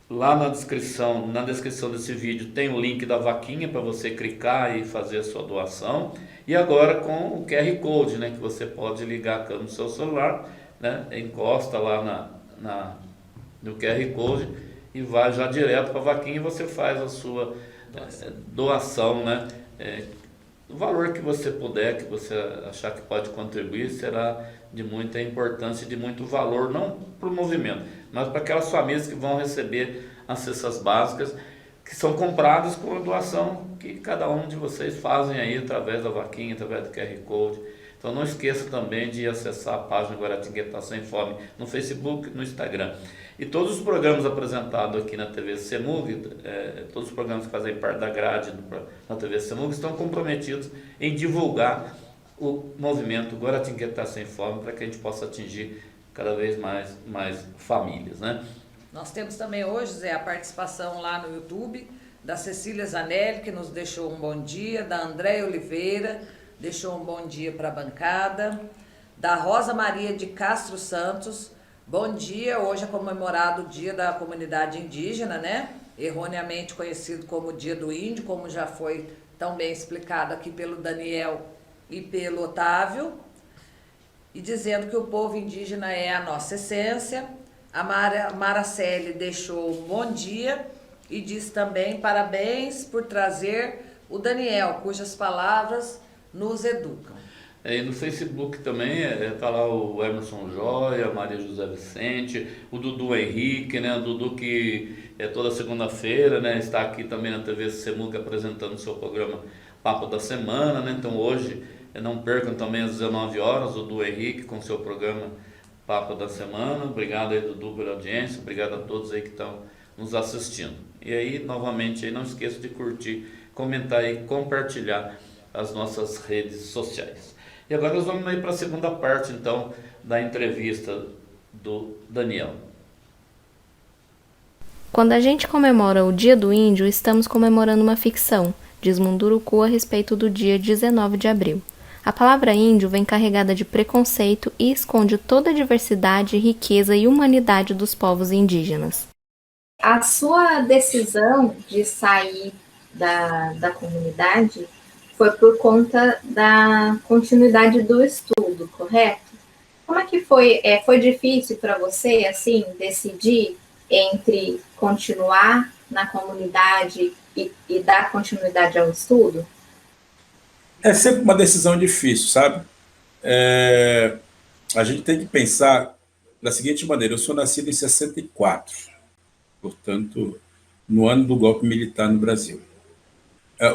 Lá na descrição desse vídeo tem o link da vaquinha para você clicar e fazer a sua doação. E agora com o QR Code, né? Que você pode ligar a câmera no seu celular, né? Encosta lá no QR Code e vai já direto para a vaquinha e você faz a sua doação, né? O valor que você puder, que você achar que pode contribuir, será de muita importância e de muito valor, não para o movimento, mas para aquelas famílias que vão receber as cestas básicas, que são compradas com a doação que cada um de vocês fazem aí através da vaquinha, através do QR Code. Então não esqueça também de acessar a página Guaratinguetá Sem Fome no Facebook, no Instagram. E todos os programas apresentados aqui na TV CEMUG, todos os programas que fazem parte da grade na TV CEMUG, estão comprometidos em divulgar o movimento Guaratinguetá Sem Fome para que a gente possa atingir cada vez mais famílias, né? Nós temos também hoje, Zé, a participação lá no YouTube da Cecília Zanelli, que nos deixou um bom dia, da Andréia Oliveira, deixou um bom dia para a bancada, da Rosa Maria de Castro Santos, bom dia, hoje é comemorado o Dia da Comunidade Indígena, né? Erroneamente conhecido como Dia do Índio, como já foi tão bem explicado aqui pelo Daniel e pelo Otávio, e dizendo que o povo indígena é a nossa essência. A Maracele deixou um bom dia e diz também parabéns por trazer o Daniel, cujas palavras nos educam. E no Facebook também está lá o Emerson Joia, a Maria José Vicente, o Dudu Henrique, né? O Dudu que toda segunda-feira, né, está aqui também na TV CEMUG apresentando o seu programa Papo da Semana, né? Então hoje Não percam também às 19 horas o do Henrique com seu programa Papo da Semana. Obrigado aí, Dudu, pela audiência. Obrigado a todos aí que estão nos assistindo. E aí, novamente, aí, não esqueça de curtir, comentar e compartilhar as nossas redes sociais. E agora nós vamos aí para a segunda parte, então, da entrevista do Daniel. Quando a gente comemora o Dia do Índio, estamos comemorando uma ficção, diz Munduruku a respeito do dia 19 de abril. A palavra índio vem carregada de preconceito e esconde toda a diversidade, riqueza e humanidade dos povos indígenas. A sua decisão de sair da comunidade foi por conta da continuidade do estudo, correto? Como é que foi? Foi difícil para você, assim, decidir entre continuar na comunidade e dar continuidade ao estudo? É sempre uma decisão difícil, sabe? A gente tem que pensar da seguinte maneira: eu sou nascido em 64, portanto, no ano do golpe militar no Brasil.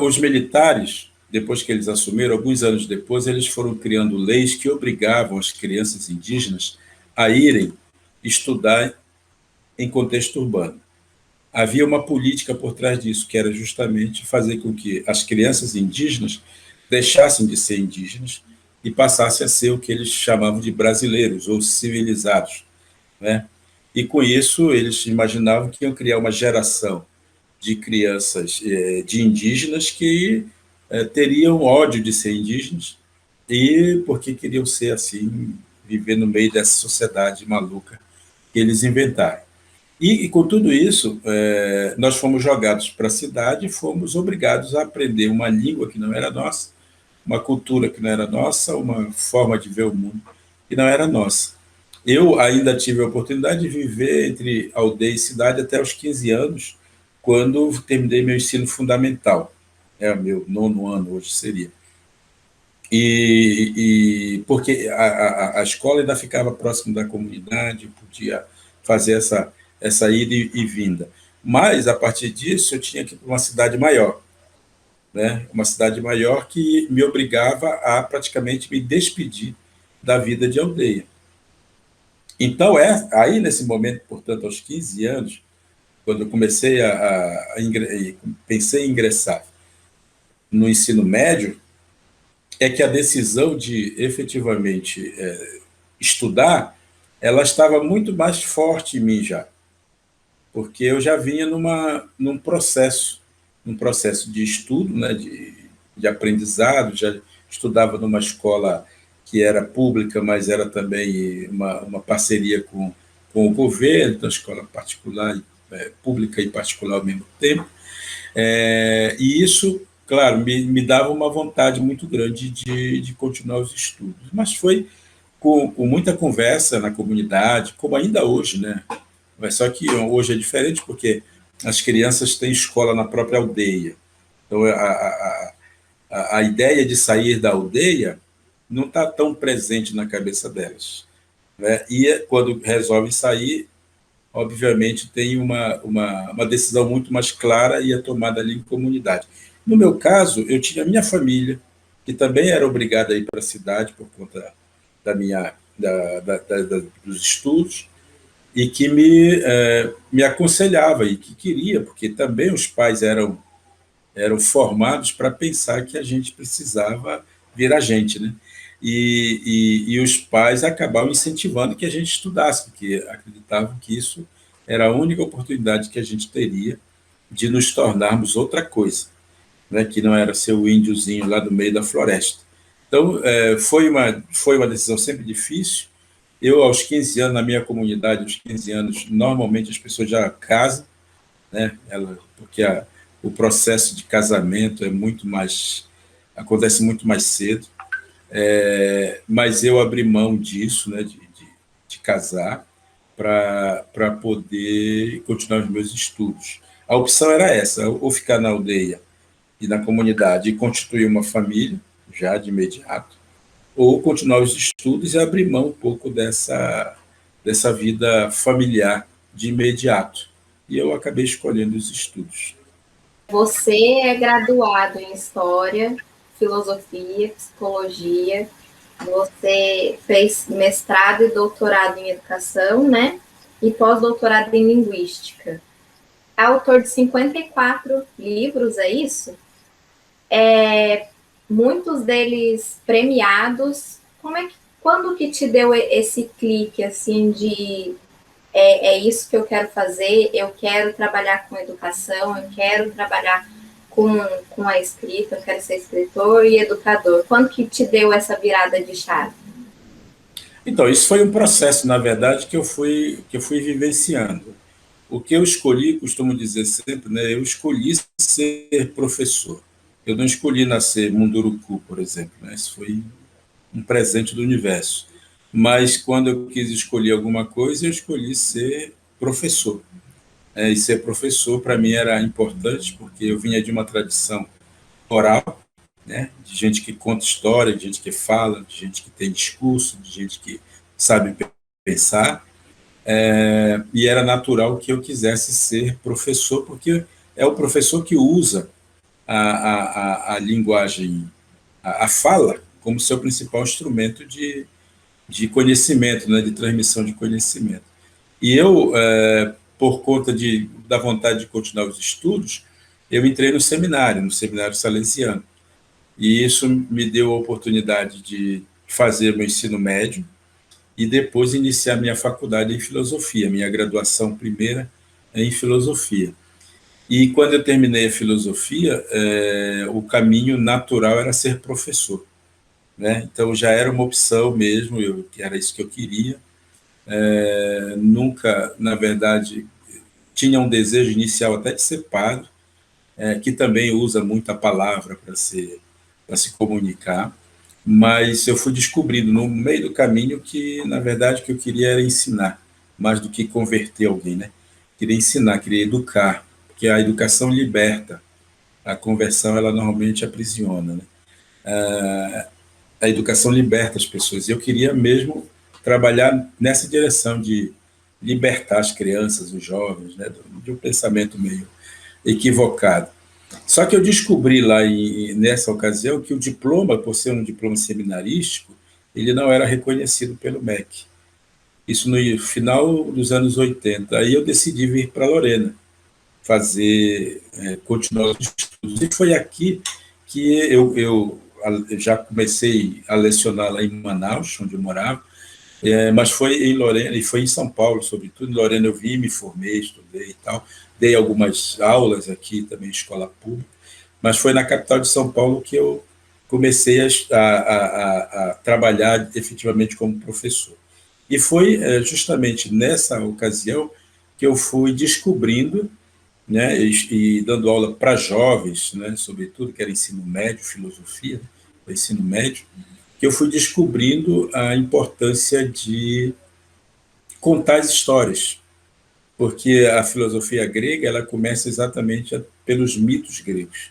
Os militares, depois que eles assumiram, alguns anos depois, eles foram criando leis que obrigavam as crianças indígenas a irem estudar em contexto urbano. Havia uma política por trás disso, que era justamente fazer com que as crianças indígenas deixassem de ser indígenas e passassem a ser o que eles chamavam de brasileiros ou civilizados, né? E com isso eles imaginavam que iam criar uma geração de crianças de indígenas que teriam ódio de ser indígenas e porque queriam ser assim, viver no meio dessa sociedade maluca que eles inventaram. E com tudo isso, nós fomos jogados para a cidade e fomos obrigados a aprender uma língua que não era nossa, uma cultura que não era nossa, uma forma de ver o mundo que não era nossa. Eu ainda tive a oportunidade de viver entre aldeia e cidade até os 15 anos, quando terminei meu ensino fundamental. É o meu 9º ano, hoje seria. E porque a escola ainda ficava próximo da comunidade, podia fazer essa ida e vinda. Mas, a partir disso, eu tinha que ir para uma cidade maior, né? Uma cidade maior que me obrigava a praticamente me despedir da vida de aldeia. Então, aí nesse momento, portanto, aos 15 anos, quando eu comecei pensei em ingressar no ensino médio, é que a decisão de efetivamente estudar, ela estava muito mais forte em mim já, porque eu já vinha num processo de estudo, né, de aprendizado, já estudava numa escola que era pública, mas era também uma parceria com o governo, então escola particular, pública e particular ao mesmo tempo. E isso, claro, me dava uma vontade muito grande de continuar os estudos. Mas foi com muita conversa na comunidade, como ainda hoje, né? Mas só que hoje é diferente porque as crianças têm escola na própria aldeia. Então, a ideia de sair da aldeia não está tão presente na cabeça delas, né? E quando resolvem sair, obviamente tem uma decisão muito mais clara e é tomada ali em comunidade. No meu caso, eu tinha a minha família, que também era obrigada a ir para a cidade por conta dos estudos, e que me aconselhava e que queria, porque também os pais eram formados para pensar que a gente precisava virar gente, né? E os pais acabavam incentivando que a gente estudasse, porque acreditavam que isso era a única oportunidade que a gente teria de nos tornarmos outra coisa, né? Que não era ser o índiozinho lá do meio da floresta. Então, foi uma decisão sempre difícil. Eu, aos 15 anos, na minha comunidade, aos 15 anos, normalmente as pessoas já casam, né? Porque o processo de casamento acontece muito mais cedo. Mas eu abri mão disso, né, de casar, para poder continuar os meus estudos. A opção era essa: ou ficar na aldeia e na comunidade e constituir uma família, já de imediato, ou continuar os estudos e abrir mão um pouco dessa vida familiar de imediato. E eu acabei escolhendo os estudos. Você é graduado em História, filosofia, psicologia, você fez mestrado e doutorado em educação, né? E pós-doutorado em linguística. É autor de 54 livros, é isso? Muitos deles premiados. Quando que te deu esse clique, assim, de é isso que eu quero fazer, eu quero trabalhar com educação, eu quero trabalhar com a escrita, eu quero ser escritor e educador. Quando que te deu essa virada de chave? Então, isso foi um processo, na verdade, que eu fui vivenciando. O que eu escolhi, costumo dizer sempre, né, eu escolhi ser professor. Eu não escolhi nascer munduruku, por exemplo, né, isso foi um presente do universo. Mas quando eu quis escolher alguma coisa, eu escolhi ser professor. E ser professor, para mim, era importante, porque eu vinha de uma tradição oral, né, de gente que conta história, de gente que fala, de gente que tem discurso, de gente que sabe pensar, e era natural que eu quisesse ser professor, porque é o professor que usa a linguagem, a fala, como seu principal instrumento de conhecimento, né, de transmissão de conhecimento. E eu, por conta da vontade de continuar os estudos, eu entrei no seminário salesiano. E isso me deu a oportunidade de fazer meu ensino médio e depois iniciar minha faculdade em filosofia, minha graduação primeira em filosofia. E quando eu terminei a filosofia, o caminho natural era ser professor, né? Então já era uma opção mesmo, era isso que eu queria. Nunca, na verdade, tinha um desejo inicial até de ser padre, que também usa muita palavra para se comunicar, mas eu fui descobrindo no meio do caminho que, na verdade, o que eu queria era ensinar, mais do que converter alguém, né? Queria ensinar, queria educar, porque a educação liberta, a conversão, ela normalmente aprisiona, né? A educação liberta as pessoas, e eu queria mesmo trabalhar nessa direção de libertar as crianças, os jovens, né, de um pensamento meio equivocado. Só que eu descobri lá, nessa ocasião, que o diploma, por ser um diploma seminarístico, ele não era reconhecido pelo MEC. Isso no final dos anos 80. Aí eu decidi vir para Lorena, continuar os estudos. E foi aqui que eu já comecei a lecionar lá em Manaus, onde eu morava, mas foi em Lorena, e foi em São Paulo, sobretudo. Em Lorena eu vim, me formei, estudei e tal. Dei algumas aulas aqui também em escola pública, mas foi na capital de São Paulo que eu comecei a trabalhar efetivamente como professor. E foi justamente nessa ocasião que eu fui descobrindo, né, e dando aula para jovens, né, sobretudo, que era ensino médio, filosofia, né, o ensino médio, que eu fui descobrindo a importância de contar as histórias, porque a filosofia grega ela começa exatamente pelos mitos gregos,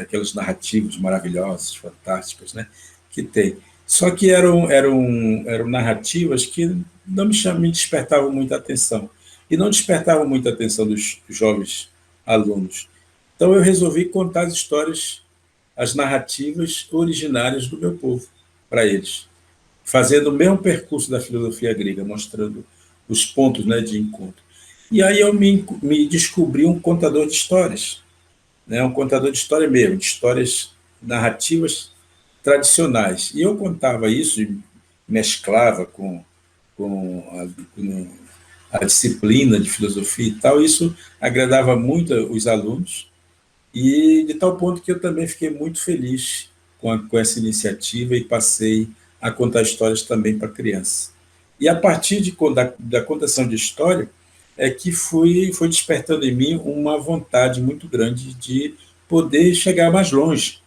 aquelas narrativas maravilhosas, fantásticas, né, que tem. Só que eram narrativas que não me despertavam muita atenção, e não despertavam muita atenção dos jovens alunos. Então eu resolvi contar as histórias, as narrativas originárias do meu povo, para eles, fazendo o mesmo percurso da filosofia grega, mostrando os pontos, né, de encontro. E aí eu me descobri um contador de histórias, né, um contador de história mesmo, de histórias narrativas tradicionais. E eu contava isso e mesclava com a disciplina de filosofia e tal. Isso agradava muito os alunos, e de tal ponto que eu também fiquei muito feliz com essa iniciativa e passei a contar histórias também para criança. E a partir da contação de história é que foi despertando em mim uma vontade muito grande de poder chegar mais longe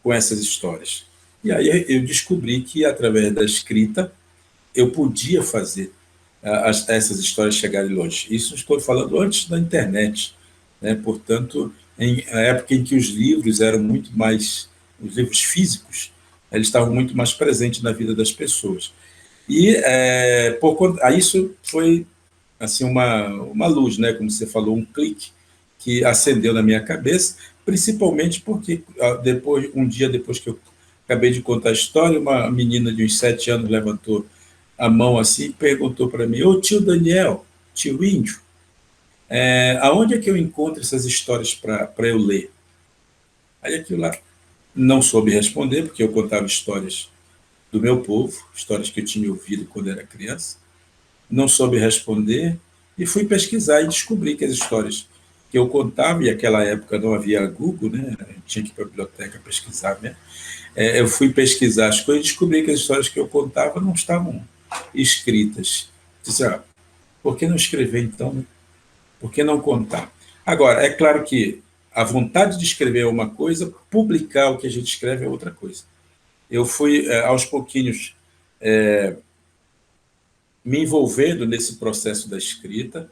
com essas histórias. E aí eu descobri que, através da escrita, eu podia fazer essas histórias chegarem longe. Isso estou falando antes da internet, né? Portanto, em a época em que os livros eram muito mais, os livros físicos, eles estavam muito mais presentes na vida das pessoas. E isso foi assim uma luz, né? Como você falou, um clique que acendeu na minha cabeça, principalmente porque depois, um dia depois que eu acabei de contar a história, uma menina de uns 7 anos levantou a mão assim e perguntou para mim: ô tio Daniel, tio Índio, aonde é que eu encontro essas histórias para eu ler? Aí aquilo lá não soube responder, porque eu contava histórias do meu povo, histórias que eu tinha ouvido quando era criança, não soube responder e fui pesquisar e descobri que as histórias que eu contava, e naquela época não havia Google, né? A gente tinha que ir para a biblioteca pesquisar, né? Eu fui pesquisar as coisas e descobri que as histórias que eu contava não estavam escritas. Disse, por que não escrever então, né? Por que não contar? Agora, é claro que a vontade de escrever é uma coisa, publicar o que a gente escreve é outra coisa. Eu fui, aos pouquinhos, me envolvendo nesse processo da escrita,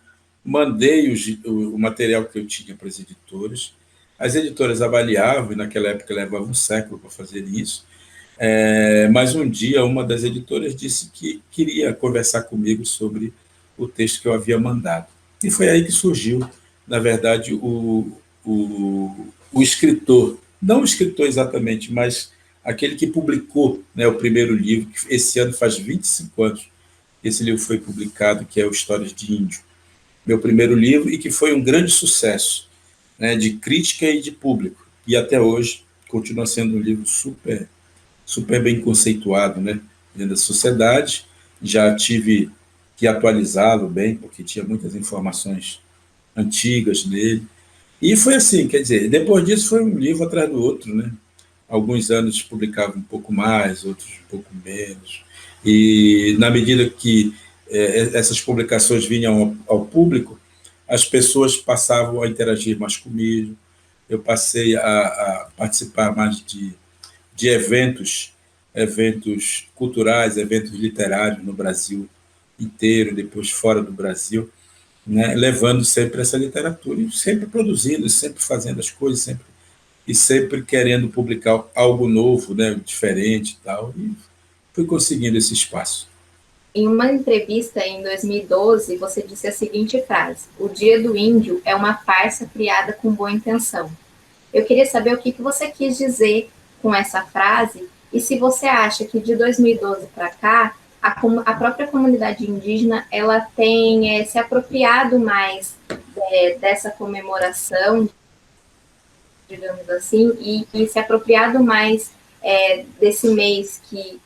mandei o material que eu tinha para as editoras. As editoras avaliavam, e naquela época levava um século para fazer isso, mas um dia uma das editoras disse que queria conversar comigo sobre o texto que eu havia mandado. E foi aí que surgiu, na verdade, o escritor, não o escritor exatamente, mas aquele que publicou, né, o primeiro livro, que esse ano faz 25 anos que esse livro foi publicado, que é o Histórias de Índio, meu primeiro livro, e que foi um grande sucesso, né, de crítica e de público. E até hoje continua sendo um livro super, super bem conceituado, né, dentro da sociedade. Já tive que atualizá-lo bem, porque tinha muitas informações antigas nele. E foi assim, quer dizer, depois disso foi um livro atrás do outro, né? Alguns anos publicava um pouco mais, outros um pouco menos. E na medida que essas publicações vinham ao público, as pessoas passavam a interagir mais comigo, eu passei a participar mais de eventos culturais, eventos literários no Brasil inteiro, depois fora do Brasil, né, levando sempre essa literatura, e sempre produzindo, sempre fazendo as coisas, sempre querendo publicar algo novo, né, diferente e tal, e fui conseguindo esse espaço. Em uma entrevista em 2012, você disse a seguinte frase: o Dia do Índio é uma farsa criada com boa intenção. Eu queria saber o que você quis dizer com essa frase e se você acha que de 2012 para cá, a própria comunidade indígena ela tem se apropriado mais dessa comemoração, digamos assim, e se apropriado mais desse mês que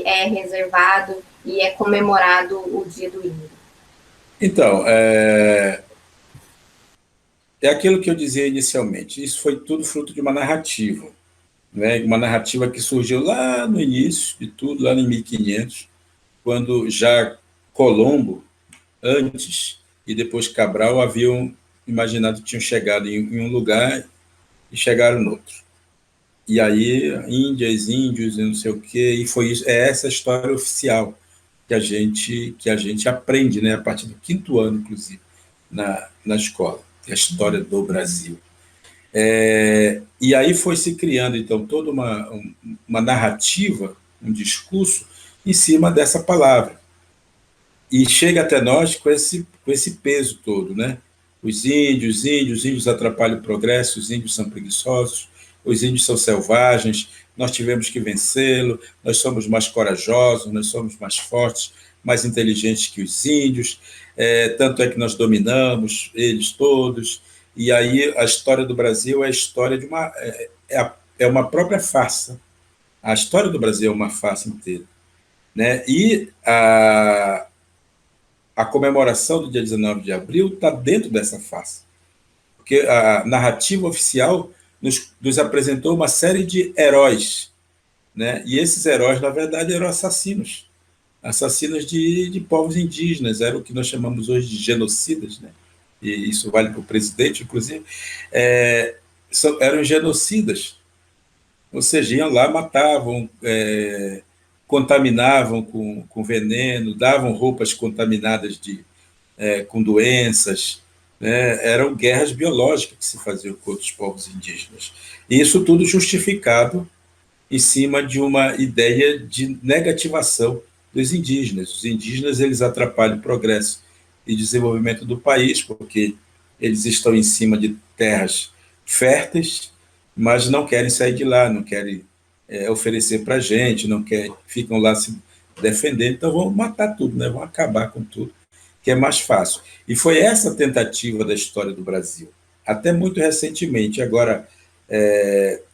é reservado e é comemorado o Dia do Índio. Então, é aquilo que eu dizia inicialmente, isso foi tudo fruto de uma narrativa, né? Uma narrativa que surgiu lá no início de tudo, lá em 1500, quando já Colombo, antes, e depois Cabral, haviam imaginado que tinham chegado em um lugar e chegaram no outro. E aí, índias, índios, e não sei o quê, e foi isso, é essa história oficial que a gente aprende, né, a partir do 5º ano, inclusive, na escola, que é a história do Brasil. E aí foi se criando, então, toda uma narrativa, um discurso em cima dessa palavra. E chega até nós com esse peso todo, né? Os índios atrapalham o progresso, os índios são preguiçosos, os índios são selvagens, nós tivemos que vencê-lo, nós somos mais corajosos, nós somos mais fortes, mais inteligentes que os índios, tanto é que nós dominamos eles todos, e aí a história do Brasil é a história de uma própria farsa. A história do Brasil é uma farsa inteira, né? E a comemoração do dia 19 de abril está dentro dessa farsa, porque a narrativa oficial nos apresentou uma série de heróis, né? E esses heróis, na verdade, eram assassinos de povos indígenas, eram o que nós chamamos hoje de genocidas, né? E isso vale para o presidente, inclusive, eram genocidas, ou seja, iam lá, matavam, contaminavam com veneno, davam roupas contaminadas com doenças, né? Eram guerras biológicas que se faziam contra os povos indígenas. E isso tudo justificado em cima de uma ideia de negativação dos indígenas. Os indígenas, eles atrapalham o progresso e desenvolvimento do país, porque eles estão em cima de terras férteis, mas não querem sair de lá, não querem oferecer para a gente, não querem, ficam lá se defendendo, então vão matar tudo, né? Vão acabar com tudo, que é mais fácil. E foi essa tentativa da história do Brasil, até muito recentemente. Agora,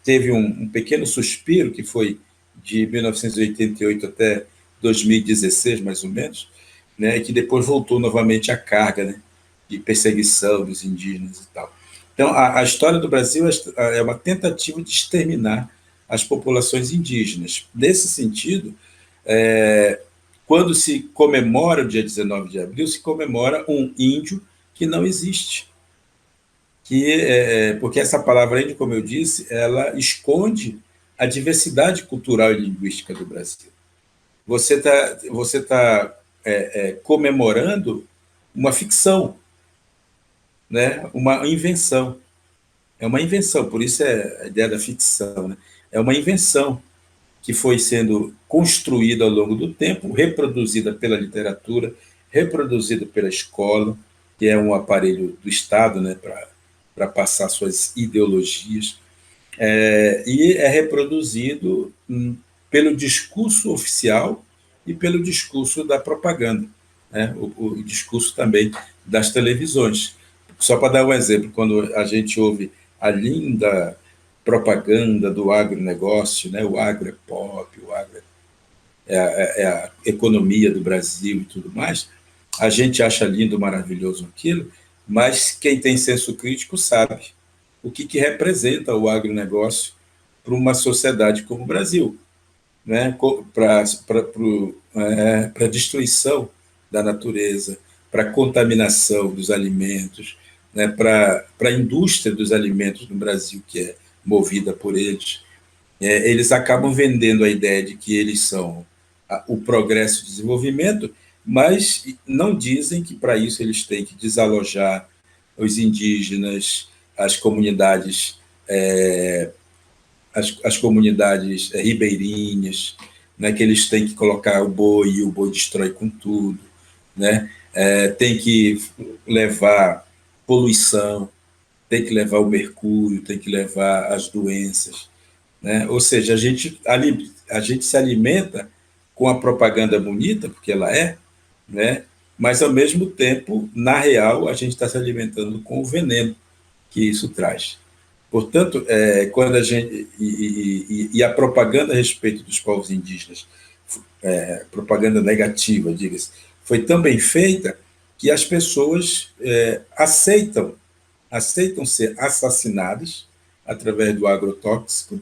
teve um pequeno suspiro, que foi de 1988 até 2016, mais ou menos, né, e que depois voltou novamente à carga, né, de perseguição dos indígenas e tal. Então, a história do Brasil é uma tentativa de exterminar as populações indígenas. Nesse sentido, quando se comemora o dia 19 de abril, se comemora um índio que não existe. Porque essa palavra índio, como eu disse, ela esconde a diversidade cultural e linguística do Brasil. Você tá comemorando uma ficção, né? Uma invenção. É uma invenção, por isso é a ideia da ficção. Né? É uma invenção que foi sendo construída ao longo do tempo, reproduzida pela literatura, reproduzida pela escola, que é um aparelho do Estado, né, para passar suas ideologias, e é reproduzido pelo discurso oficial e pelo discurso da propaganda, né, o discurso também das televisões. Só para dar um exemplo, quando a gente ouve a linda propaganda do agronegócio, né, o agro é pop, o agro é a economia do Brasil e tudo mais, a gente acha lindo, maravilhoso aquilo, mas quem tem senso crítico sabe o que representa o agronegócio para uma sociedade como o Brasil, né? Para a destruição da natureza, para a contaminação dos alimentos, né? Para a indústria dos alimentos no Brasil, que é movida por eles. Eles acabam vendendo a ideia de que eles são o progresso e desenvolvimento, mas não dizem que para isso eles têm que desalojar os indígenas, as comunidades, as comunidades ribeirinhas, né, que eles têm que colocar o boi e o boi destrói com tudo, né? Tem que levar poluição, tem que levar o mercúrio, tem que levar as doenças, né? Ou seja, a gente se alimenta com a propaganda bonita, porque ela né? Mas, ao mesmo tempo, na real, a gente está se alimentando com o veneno que isso traz. Portanto, quando a gente. E a propaganda a respeito dos povos indígenas, propaganda negativa, diga-se, foi tão bem feita que as pessoas aceitam ser assassinadas através do agrotóxico,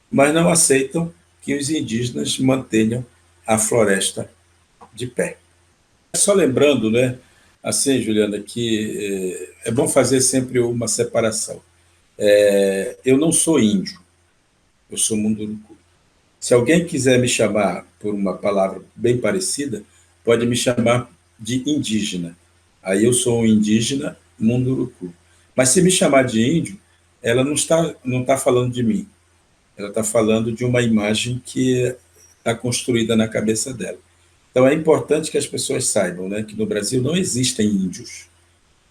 mas não aceitam que os indígenas mantenham a floresta de pé. Só lembrando, né, assim, Juliana, que é bom fazer sempre uma separação. Eu não sou índio, eu sou munduruku. Se alguém quiser me chamar por uma palavra bem parecida, pode me chamar de indígena. Aí eu sou um indígena munduruku. Mas se me chamar de índio, ela não está falando de mim. Ela está falando de uma imagem que está construída na cabeça dela. Então é importante que as pessoas saibam, né, que no Brasil não existem índios.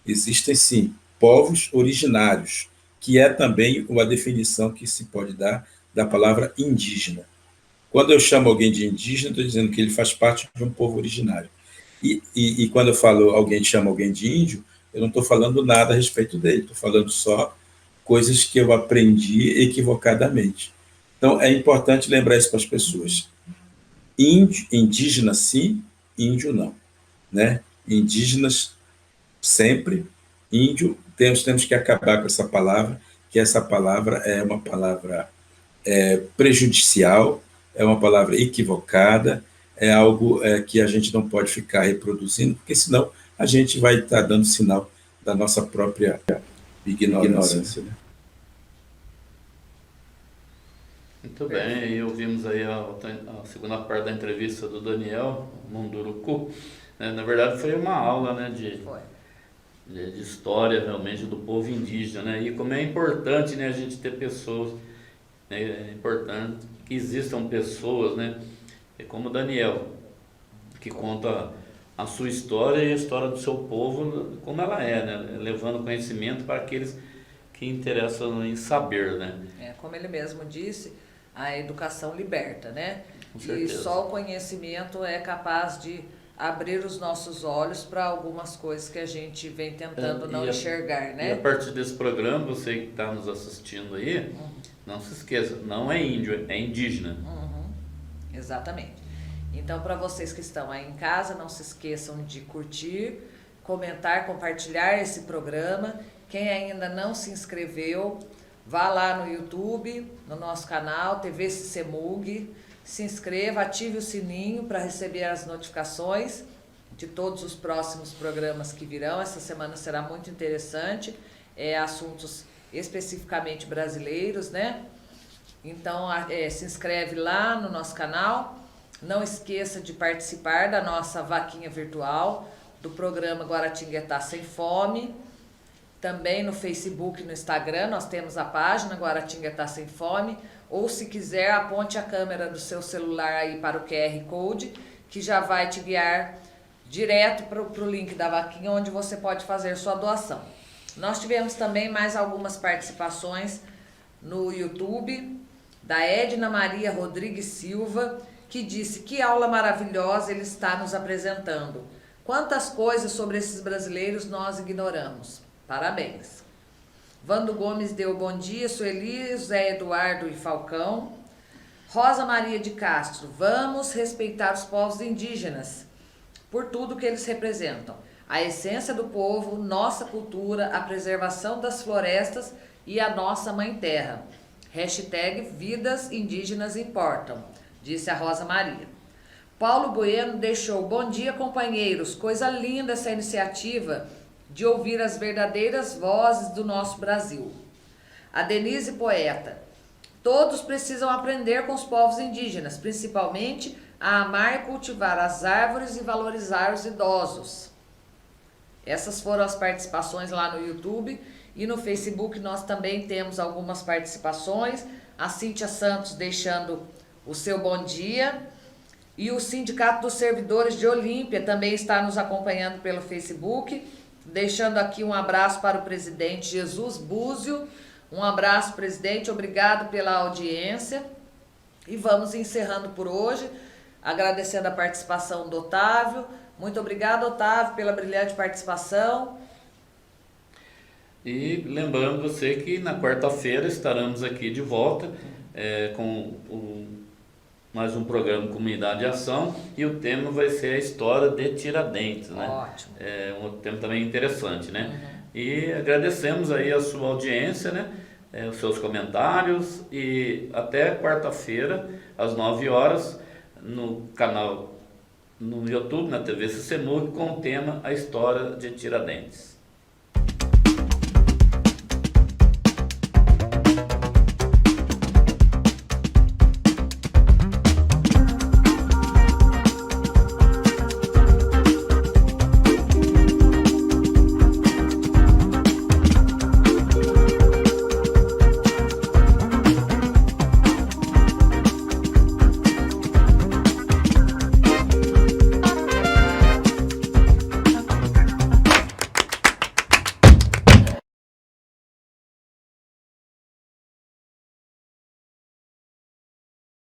Existem, sim, povos originários, que é também uma definição que se pode dar da palavra indígena. Quando eu chamo alguém de indígena, estou dizendo que ele faz parte de um povo originário. E quando eu falo alguém chama alguém de índio, eu não estou falando nada a respeito dele, estou falando só coisas que eu aprendi equivocadamente. Então, é importante lembrar isso para as pessoas. Indígena, sim, índio, não. Né? Indígenas, sempre. Índio, temos que acabar com essa palavra, que essa palavra é uma palavra prejudicial, é uma palavra equivocada, é algo que a gente não pode ficar reproduzindo, porque senão a gente vai estar dando sinal da nossa própria ignorância. Né? Muito bem, e ouvimos aí a segunda parte da entrevista do Daniel Munduruku. Na verdade foi uma aula, né, de história realmente do povo indígena, né? E como é importante, né, a gente ter pessoas, né, é importante que existam pessoas, né, como o Daniel, que conta a sua história e a história do seu povo como ela é, né, levando conhecimento para aqueles que interessam em saber, né? Como ele mesmo disse, a educação liberta, né? Com E certeza. só o conhecimento é capaz de abrir os nossos olhos para algumas coisas que a gente vem tentando não enxergar, E a né? partir desse programa, você que está nos assistindo aí, não se esqueça, não é índio, é indígena. Exatamente. Então, para vocês que estão aí em casa, não se esqueçam de curtir, comentar, compartilhar esse programa. Quem ainda não se inscreveu, vá lá no YouTube, no nosso canal, TV Cicemug, se inscreva, ative o sininho para receber as notificações de todos os próximos programas que virão. Essa semana será muito interessante, assuntos especificamente brasileiros, né? Então, se inscreve lá no nosso canal. Não esqueça de participar da nossa vaquinha virtual do programa Guaratinguetá Sem Fome. Também no Facebook e no Instagram nós temos a página Guaratinguetá Sem Fome. Ou se quiser, aponte a câmera do seu celular aí para o QR Code, que já vai te guiar direto para o link da vaquinha, onde você pode fazer sua doação. Nós tivemos também mais algumas participações no YouTube, da Edna Maria Rodrigues Silva, que disse: que aula maravilhosa ele está nos apresentando. Quantas coisas sobre esses brasileiros nós ignoramos. Parabéns. Vando Gomes deu bom dia, Sueli, Zé Eduardo e Falcão. Rosa Maria de Castro: vamos respeitar os povos indígenas por tudo que eles representam. A essência do povo, nossa cultura, a preservação das florestas e a nossa mãe terra. Hashtag vidas indígenas importam, disse a Rosa Maria. Paulo Bueno deixou: bom dia, companheiros, coisa linda essa iniciativa de ouvir as verdadeiras vozes do nosso Brasil. A Denise Poeta: todos precisam aprender com os povos indígenas, principalmente a amar e cultivar as árvores e valorizar os idosos. Essas foram as participações lá no YouTube. E no Facebook nós também temos algumas participações. A Cíntia Santos deixando o seu bom dia. E o Sindicato dos Servidores de Olímpia também está nos acompanhando pelo Facebook. Deixando aqui um abraço para o presidente Jesus Búzio. Um abraço, presidente. Obrigado pela audiência. E vamos encerrando por hoje, agradecendo a participação do Otávio. Muito obrigado, Otávio, pela brilhante participação. E lembrando você que na quarta-feira estaremos aqui de volta com mais um programa Comunidade de Ação, e o tema vai ser a história de Tiradentes, né? Ótimo. É um tema também interessante, né? E agradecemos aí a sua audiência, né? Os seus comentários, e até quarta-feira às 9 horas no canal no YouTube, na TV Cicemug, com o tema A História de Tiradentes.